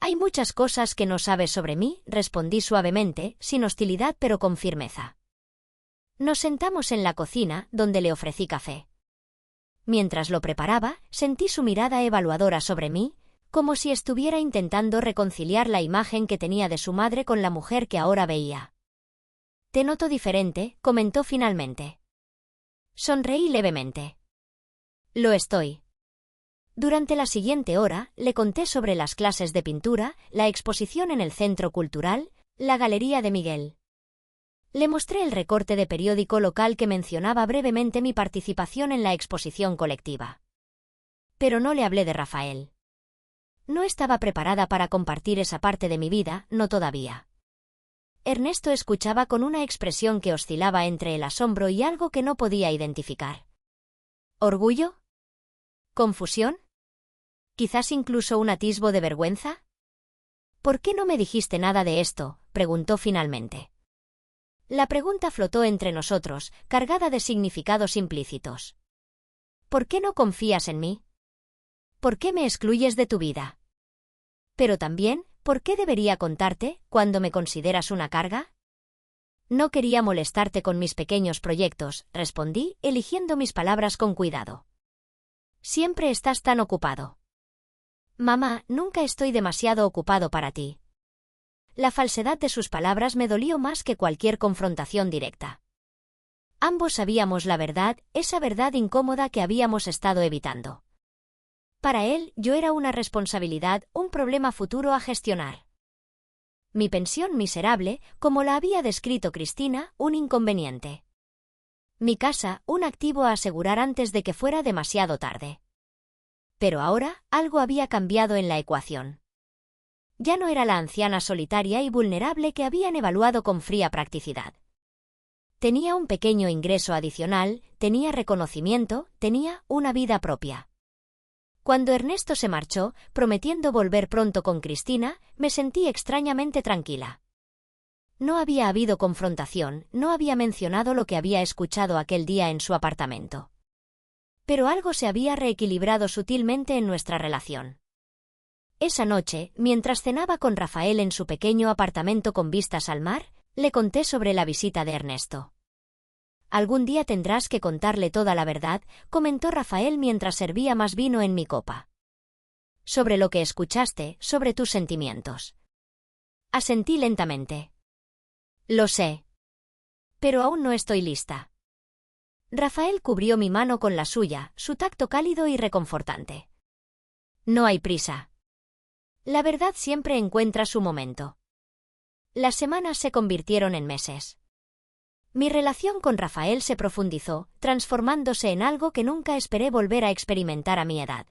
«Hay muchas cosas que no sabes sobre mí», respondí suavemente, sin hostilidad pero con firmeza. Nos sentamos en la cocina, donde le ofrecí café. Mientras lo preparaba, sentí su mirada evaluadora sobre mí, como si estuviera intentando reconciliar la imagen que tenía de su madre con la mujer que ahora veía. «Te noto diferente», comentó finalmente. Sonreí levemente. «Lo estoy». Durante la siguiente hora, le conté sobre las clases de pintura, la exposición en el Centro Cultural, la Galería de Miguel. Le mostré el recorte de periódico local que mencionaba brevemente mi participación en la exposición colectiva. Pero no le hablé de Rafael. No estaba preparada para compartir esa parte de mi vida, no todavía. Ernesto escuchaba con una expresión que oscilaba entre el asombro y algo que no podía identificar. ¿Orgullo? ¿Confusión? ¿Quizás incluso un atisbo de vergüenza? «¿Por qué no me dijiste nada de esto?», preguntó finalmente. La pregunta flotó entre nosotros, cargada de significados implícitos. «¿Por qué no confías en mí? ¿Por qué me excluyes de tu vida? Pero también, ¿por qué debería contarte, cuando me consideras una carga?» «No quería molestarte con mis pequeños proyectos», respondí, eligiendo mis palabras con cuidado. «Siempre estás tan ocupado». «Mamá, nunca estoy demasiado ocupado para ti». La falsedad de sus palabras me dolió más que cualquier confrontación directa. Ambos sabíamos la verdad, esa verdad incómoda que habíamos estado evitando. Para él, yo era una responsabilidad, un problema futuro a gestionar. Mi pensión miserable, como la había descrito Cristina, un inconveniente. Mi casa, un activo a asegurar antes de que fuera demasiado tarde. Pero ahora, algo había cambiado en la ecuación. Ya no era la anciana solitaria y vulnerable que habían evaluado con fría practicidad. Tenía un pequeño ingreso adicional, tenía reconocimiento, tenía una vida propia. Cuando Ernesto se marchó, prometiendo volver pronto con Cristina, me sentí extrañamente tranquila. No había habido confrontación, no había mencionado lo que había escuchado aquel día en su apartamento. Pero algo se había reequilibrado sutilmente en nuestra relación. Esa noche, mientras cenaba con Rafael en su pequeño apartamento con vistas al mar, le conté sobre la visita de Ernesto. «Algún día tendrás que contarle toda la verdad», comentó Rafael mientras servía más vino en mi copa. «Sobre lo que escuchaste, sobre tus sentimientos». Asentí lentamente. «Lo sé. Pero aún no estoy lista». Rafael cubrió mi mano con la suya, su tacto cálido y reconfortante. «No hay prisa. La verdad siempre encuentra su momento». Las semanas se convirtieron en meses. Mi relación con Rafael se profundizó, transformándose en algo que nunca esperé volver a experimentar a mi edad.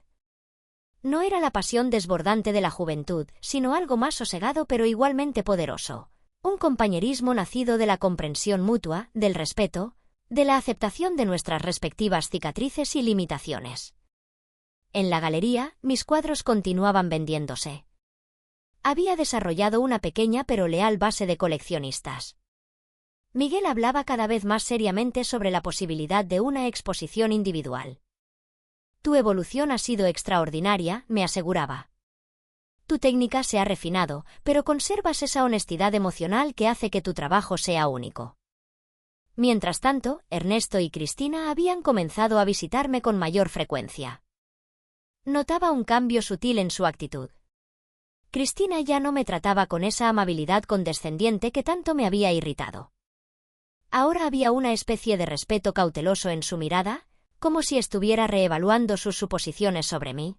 No era la pasión desbordante de la juventud, sino algo más sosegado pero igualmente poderoso. Un compañerismo nacido de la comprensión mutua, del respeto, de la aceptación de nuestras respectivas cicatrices y limitaciones. En la galería, mis cuadros continuaban vendiéndose. Había desarrollado una pequeña pero leal base de coleccionistas. Miguel hablaba cada vez más seriamente sobre la posibilidad de una exposición individual. «Tu evolución ha sido extraordinaria», me aseguraba. «Tu técnica se ha refinado, pero conservas esa honestidad emocional que hace que tu trabajo sea único». Mientras tanto, Ernesto y Cristina habían comenzado a visitarme con mayor frecuencia. Notaba un cambio sutil en su actitud. Cristina ya no me trataba con esa amabilidad condescendiente que tanto me había irritado. Ahora había una especie de respeto cauteloso en su mirada, como si estuviera reevaluando sus suposiciones sobre mí.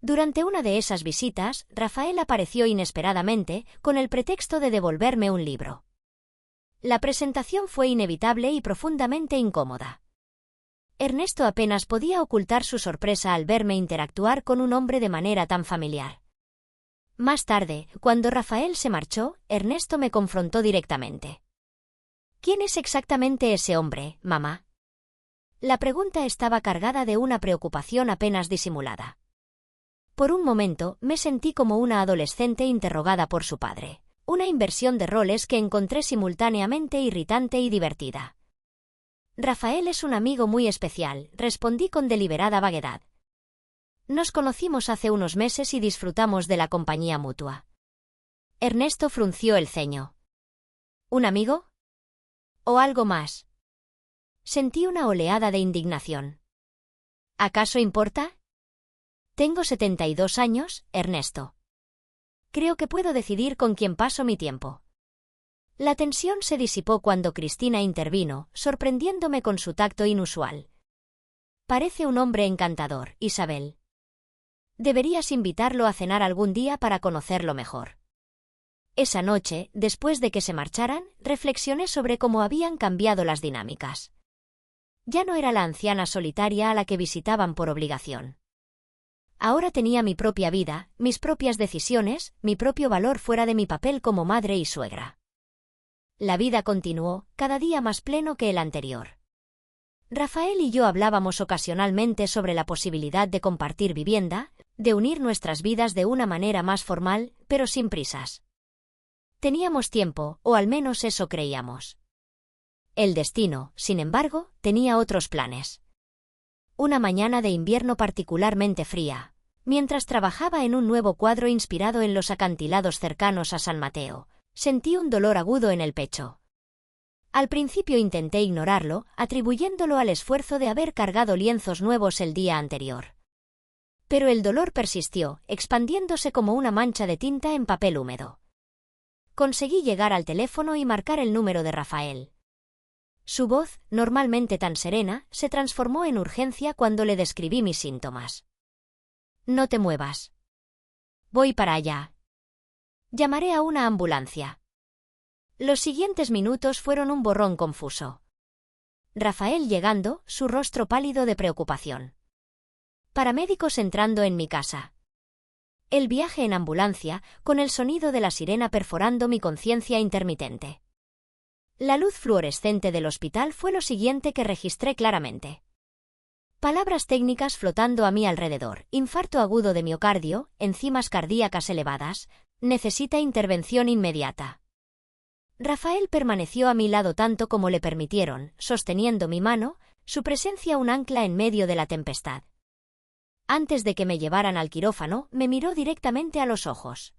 Durante una de esas visitas, Rafael apareció inesperadamente, con el pretexto de devolverme un libro. La presentación fue inevitable y profundamente incómoda. Ernesto apenas podía ocultar su sorpresa al verme interactuar con un hombre de manera tan familiar. Más tarde, cuando Rafael se marchó, Ernesto me confrontó directamente. «¿Quién es exactamente ese hombre, mamá?». La pregunta estaba cargada de una preocupación apenas disimulada. Por un momento, me sentí como una adolescente interrogada por su padre, una inversión de roles que encontré simultáneamente irritante y divertida. «Rafael es un amigo muy especial», respondí con deliberada vaguedad. «Nos conocimos hace unos meses y disfrutamos de la compañía mutua». Ernesto frunció el ceño. «¿Un amigo? ¿O algo más?». Sentí una oleada de indignación. «¿Acaso importa?». «Tengo 72 años, Ernesto. Creo que puedo decidir con quién paso mi tiempo». La tensión se disipó cuando Cristina intervino, sorprendiéndome con su tacto inusual. «Parece un hombre encantador, Isabel. Deberías invitarlo a cenar algún día para conocerlo mejor». Esa noche, después de que se marcharan, reflexioné sobre cómo habían cambiado las dinámicas. Ya no era la anciana solitaria a la que visitaban por obligación. Ahora tenía mi propia vida, mis propias decisiones, mi propio valor fuera de mi papel como madre y suegra. La vida continuó, cada día más pleno que el anterior. Rafael y yo hablábamos ocasionalmente sobre la posibilidad de compartir vivienda, de unir nuestras vidas de una manera más formal, pero sin prisas. Teníamos tiempo, o al menos eso creíamos. El destino, sin embargo, tenía otros planes. Una mañana de invierno particularmente fría, mientras trabajaba en un nuevo cuadro inspirado en los acantilados cercanos a San Mateo, sentí un dolor agudo en el pecho. Al principio intenté ignorarlo, atribuyéndolo al esfuerzo de haber cargado lienzos nuevos el día anterior. Pero el dolor persistió, expandiéndose como una mancha de tinta en papel húmedo. Conseguí llegar al teléfono y marcar el número de Rafael. Su voz, normalmente tan serena, se transformó en urgencia cuando le describí mis síntomas. «No te muevas. Voy para allá». Llamaré a una ambulancia. Los siguientes minutos fueron un borrón confuso. Rafael llegando, su rostro pálido de preocupación. Paramédicos entrando en mi casa. El viaje en ambulancia, con el sonido de la sirena perforando mi conciencia intermitente. La luz fluorescente del hospital fue lo siguiente que registré claramente. Palabras técnicas flotando a mi alrededor: infarto agudo de miocardio, enzimas cardíacas elevadas, necesita intervención inmediata. Rafael permaneció a mi lado tanto como le permitieron, sosteniendo mi mano, su presencia un ancla en medio de la tempestad. Antes de que me llevaran al quirófano, me miró directamente a los ojos.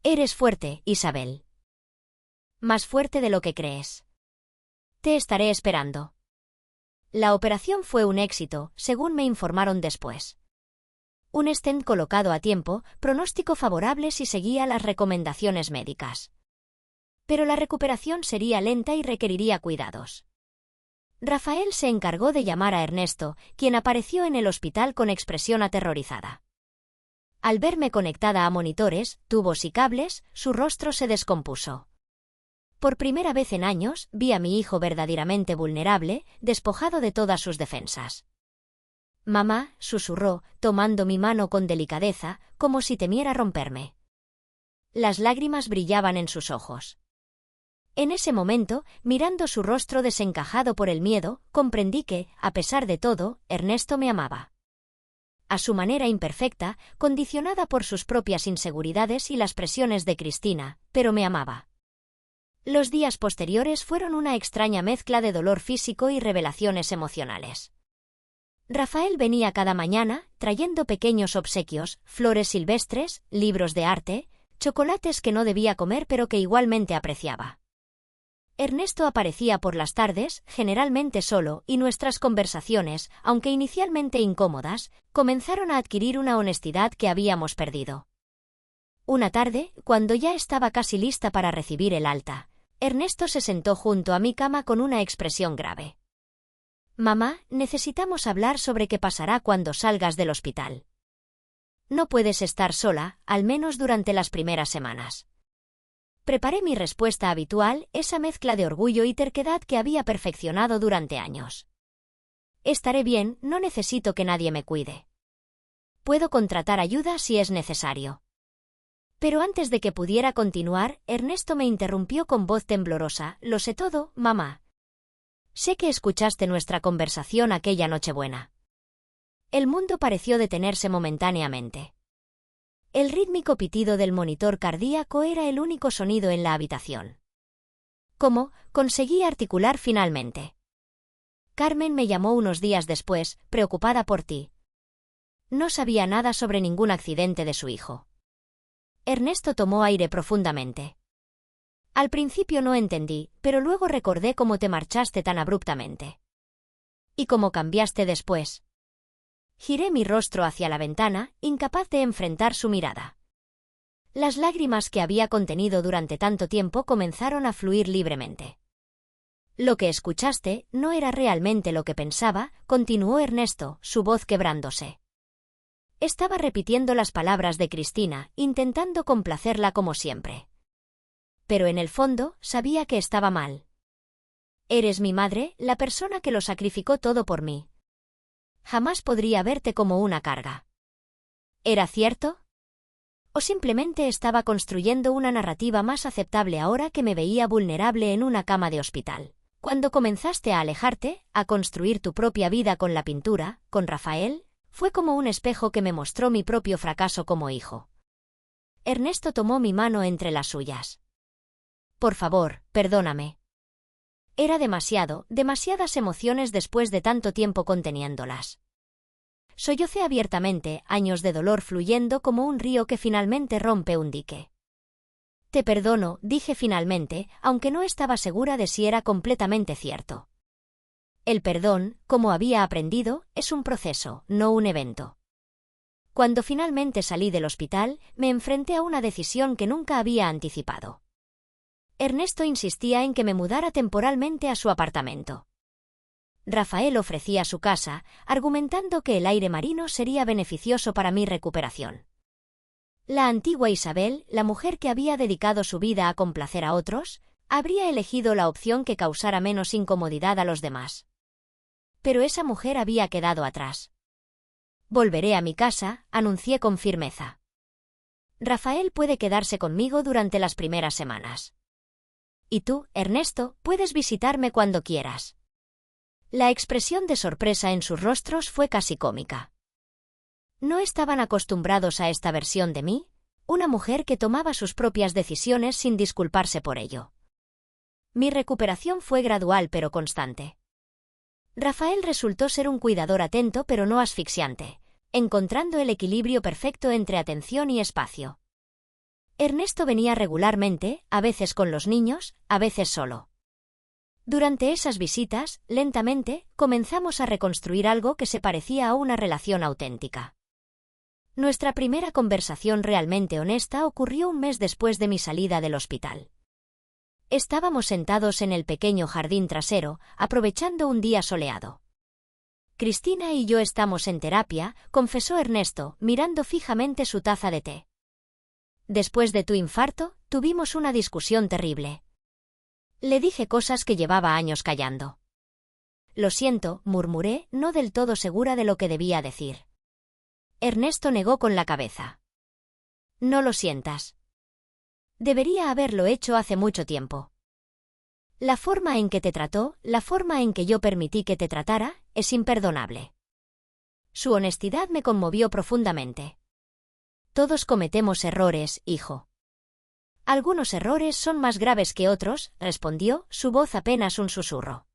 Eres fuerte, Isabel. Más fuerte de lo que crees. Te estaré esperando. La operación fue un éxito, según me informaron después. Un stent colocado a tiempo, pronóstico favorable si seguía las recomendaciones médicas. Pero la recuperación sería lenta y requeriría cuidados. Rafael se encargó de llamar a Ernesto, quien apareció en el hospital con expresión aterrorizada. Al verme conectada a monitores, tubos y cables, su rostro se descompuso. Por primera vez en años, vi a mi hijo verdaderamente vulnerable, despojado de todas sus defensas. Mamá, susurró, tomando mi mano con delicadeza, como si temiera romperme. Las lágrimas brillaban en sus ojos. En ese momento, mirando su rostro desencajado por el miedo, comprendí que, a pesar de todo, Ernesto me amaba. A su manera imperfecta, condicionada por sus propias inseguridades y las presiones de Cristina, pero me amaba. Los días posteriores fueron una extraña mezcla de dolor físico y revelaciones emocionales. Rafael venía cada mañana, trayendo pequeños obsequios, flores silvestres, libros de arte, chocolates que no debía comer pero que igualmente apreciaba. Ernesto aparecía por las tardes, generalmente solo, y nuestras conversaciones, aunque inicialmente incómodas, comenzaron a adquirir una honestidad que habíamos perdido. Una tarde, cuando ya estaba casi lista para recibir el alta, Ernesto se sentó junto a mi cama con una expresión grave. Mamá, necesitamos hablar sobre qué pasará cuando salgas del hospital. No puedes estar sola, al menos durante las primeras semanas. Preparé mi respuesta habitual, esa mezcla de orgullo y terquedad que había perfeccionado durante años. Estaré bien, no necesito que nadie me cuide. Puedo contratar ayuda si es necesario. Pero antes de que pudiera continuar, Ernesto me interrumpió con voz temblorosa: lo sé todo, mamá. Sé que escuchaste nuestra conversación aquella Nochebuena. El mundo pareció detenerse momentáneamente. El rítmico pitido del monitor cardíaco era el único sonido en la habitación. ¿Cómo? Conseguí articular finalmente. Carmen me llamó unos días después, preocupada por ti. No sabía nada sobre ningún accidente de su hijo. Ernesto tomó aire profundamente. Al principio no entendí, pero luego recordé cómo te marchaste tan abruptamente. Y cómo cambiaste después. Giré mi rostro hacia la ventana, incapaz de enfrentar su mirada. Las lágrimas que había contenido durante tanto tiempo comenzaron a fluir libremente. Lo que escuchaste no era realmente lo que pensaba, continuó Ernesto, su voz quebrándose. Estaba repitiendo las palabras de Cristina, intentando complacerla como siempre. Pero en el fondo, sabía que estaba mal. Eres mi madre, la persona que lo sacrificó todo por mí. Jamás podría verte como una carga. ¿Era cierto? ¿O simplemente estaba construyendo una narrativa más aceptable ahora que me veía vulnerable en una cama de hospital? Cuando comenzaste a alejarte, a construir tu propia vida con la pintura, con Rafael, fue como un espejo que me mostró mi propio fracaso como hijo. Ernesto tomó mi mano entre las suyas. Por favor, perdóname. Era demasiadas emociones después de tanto tiempo conteniéndolas. Sollocé abiertamente, años de dolor fluyendo como un río que finalmente rompe un dique. Te perdono, dije finalmente, aunque no estaba segura de si era completamente cierto. El perdón, como había aprendido, es un proceso, no un evento. Cuando finalmente salí del hospital, me enfrenté a una decisión que nunca había anticipado. Ernesto insistía en que me mudara temporalmente a su apartamento. Rafael ofrecía su casa, argumentando que el aire marino sería beneficioso para mi recuperación. La antigua Isabel, la mujer que había dedicado su vida a complacer a otros, habría elegido la opción que causara menos incomodidad a los demás. Pero esa mujer había quedado atrás. Volveré a mi casa, anuncié con firmeza. Rafael puede quedarse conmigo durante las primeras semanas. Y tú, Ernesto, puedes visitarme cuando quieras. La expresión de sorpresa en sus rostros fue casi cómica. No estaban acostumbrados a esta versión de mí, una mujer que tomaba sus propias decisiones sin disculparse por ello. Mi recuperación fue gradual pero constante. Rafael resultó ser un cuidador atento pero no asfixiante, encontrando el equilibrio perfecto entre atención y espacio. Ernesto venía regularmente, a veces con los niños, a veces solo. Durante esas visitas, lentamente, comenzamos a reconstruir algo que se parecía a una relación auténtica. Nuestra primera conversación realmente honesta ocurrió un mes después de mi salida del hospital. Estábamos sentados en el pequeño jardín trasero, aprovechando un día soleado. Cristina y yo estamos en terapia, confesó Ernesto, mirando fijamente su taza de té. Después de tu infarto, tuvimos una discusión terrible. Le dije cosas que llevaba años callando. Lo siento, murmuré, no del todo segura de lo que debía decir. Ernesto negó con la cabeza. No lo sientas. Debería haberlo hecho hace mucho tiempo. La forma en que te trató, la forma en que yo permití que te tratara, es imperdonable. Su honestidad me conmovió profundamente. Todos cometemos errores, hijo. Algunos errores son más graves que otros, respondió, su voz apenas un susurro.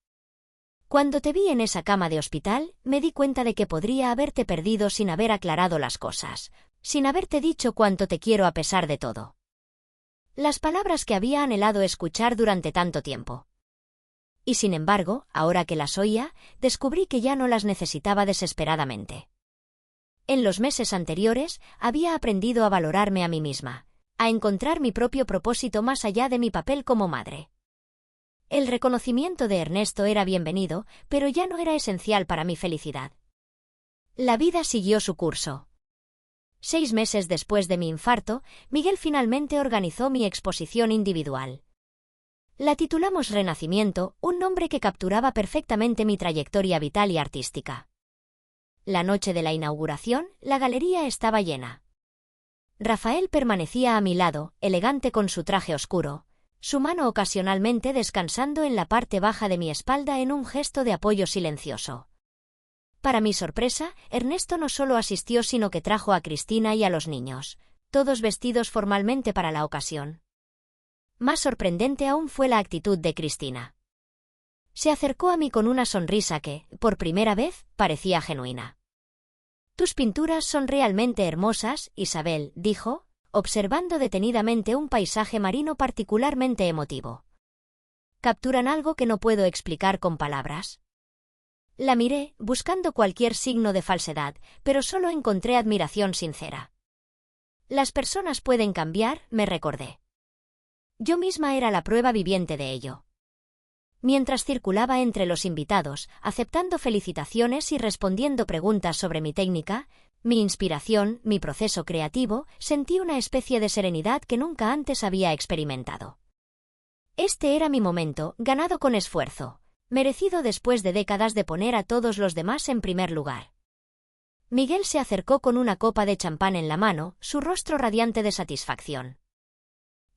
Cuando te vi en esa cama de hospital, me di cuenta de que podría haberte perdido sin haber aclarado las cosas, sin haberte dicho cuánto te quiero a pesar de todo. Las palabras que había anhelado escuchar durante tanto tiempo. Y sin embargo, ahora que las oía, descubrí que ya no las necesitaba desesperadamente. En los meses anteriores, había aprendido a valorarme a mí misma, a encontrar mi propio propósito más allá de mi papel como madre. El reconocimiento de Ernesto era bienvenido, pero ya no era esencial para mi felicidad. La vida siguió su curso. 6 meses después de mi infarto, Miguel finalmente organizó mi exposición individual. La titulamos Renacimiento, un nombre que capturaba perfectamente mi trayectoria vital y artística. La noche de la inauguración, la galería estaba llena. Rafael permanecía a mi lado, elegante con su traje oscuro, su mano ocasionalmente descansando en la parte baja de mi espalda en un gesto de apoyo silencioso. Para mi sorpresa, Ernesto no solo asistió sino que trajo a Cristina y a los niños, todos vestidos formalmente para la ocasión. Más sorprendente aún fue la actitud de Cristina. Se acercó a mí con una sonrisa que, por primera vez, parecía genuina. «Tus pinturas son realmente hermosas, Isabel», dijo, observando detenidamente un paisaje marino particularmente emotivo. «Capturan algo que no puedo explicar con palabras». La miré, buscando cualquier signo de falsedad, pero solo encontré admiración sincera. «Las personas pueden cambiar», me recordé. Yo misma era la prueba viviente de ello. Mientras circulaba entre los invitados, aceptando felicitaciones y respondiendo preguntas sobre mi técnica, mi inspiración, mi proceso creativo, sentí una especie de serenidad que nunca antes había experimentado. Este era mi momento, ganado con esfuerzo, merecido después de décadas de poner a todos los demás en primer lugar. Miguel se acercó con una copa de champán en la mano, su rostro radiante de satisfacción.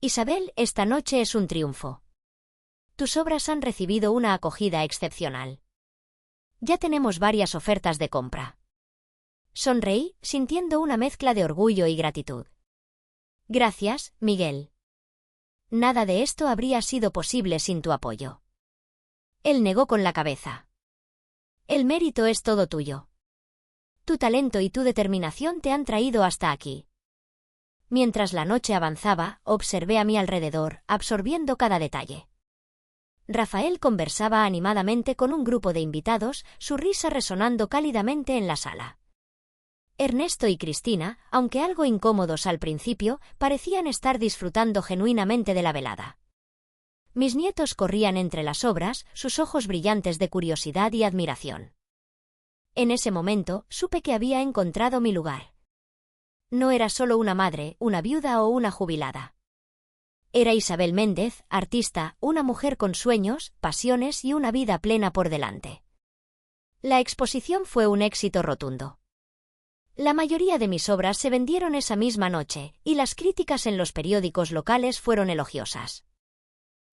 «Isabel, esta noche es un triunfo. Tus obras han recibido una acogida excepcional. Ya tenemos varias ofertas de compra». Sonreí, sintiendo una mezcla de orgullo y gratitud. «Gracias, Miguel. Nada de esto habría sido posible sin tu apoyo». Él negó con la cabeza. «El mérito es todo tuyo. Tu talento y tu determinación te han traído hasta aquí». Mientras la noche avanzaba, observé a mi alrededor, absorbiendo cada detalle. Rafael conversaba animadamente con un grupo de invitados, su risa resonando cálidamente en la sala. Ernesto y Cristina, aunque algo incómodos al principio, parecían estar disfrutando genuinamente de la velada. Mis nietos corrían entre las obras, sus ojos brillantes de curiosidad y admiración. En ese momento, supe que había encontrado mi lugar. No era solo una madre, una viuda o una jubilada. Era Isabel Méndez, artista, una mujer con sueños, pasiones y una vida plena por delante. La exposición fue un éxito rotundo. La mayoría de mis obras se vendieron esa misma noche, y las críticas en los periódicos locales fueron elogiosas.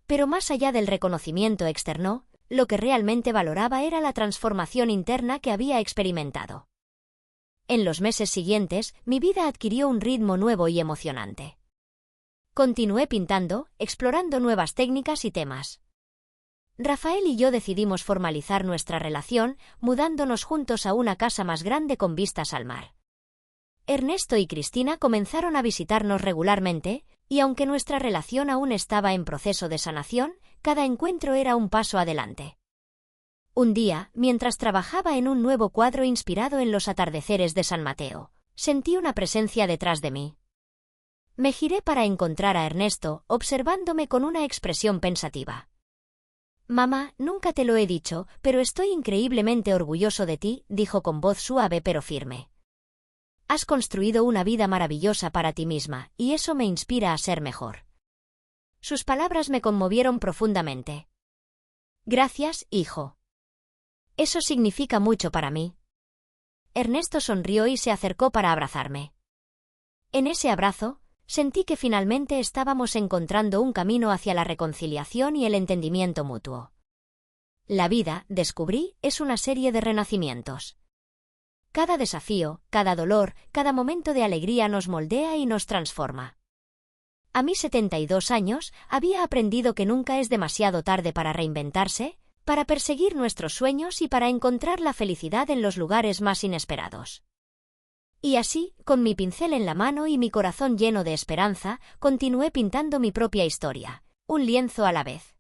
Pero más allá del reconocimiento externo, lo que realmente valoraba era la transformación interna que había experimentado. En los meses siguientes, mi vida adquirió un ritmo nuevo y emocionante. Continué pintando, explorando nuevas técnicas y temas. Rafael y yo decidimos formalizar nuestra relación, mudándonos juntos a una casa más grande con vistas al mar. Ernesto y Cristina comenzaron a visitarnos regularmente, y aunque nuestra relación aún estaba en proceso de sanación, cada encuentro era un paso adelante. Un día, mientras trabajaba en un nuevo cuadro inspirado en los atardeceres de San Mateo, sentí una presencia detrás de mí. Me giré para encontrar a Ernesto, observándome con una expresión pensativa. «Mamá, nunca te lo he dicho, pero estoy increíblemente orgulloso de ti», dijo con voz suave pero firme. «Has construido una vida maravillosa para ti misma, y eso me inspira a ser mejor». Sus palabras me conmovieron profundamente. «Gracias, hijo. Eso significa mucho para mí». Ernesto sonrió y se acercó para abrazarme. En ese abrazo, sentí que finalmente estábamos encontrando un camino hacia la reconciliación y el entendimiento mutuo. La vida, descubrí, es una serie de renacimientos. Cada desafío, cada dolor, cada momento de alegría nos moldea y nos transforma. A mis 72 años, había aprendido que nunca es demasiado tarde para reinventarse, para perseguir nuestros sueños y para encontrar la felicidad en los lugares más inesperados. Y así, con mi pincel en la mano y mi corazón lleno de esperanza, continué pintando mi propia historia, un lienzo a la vez.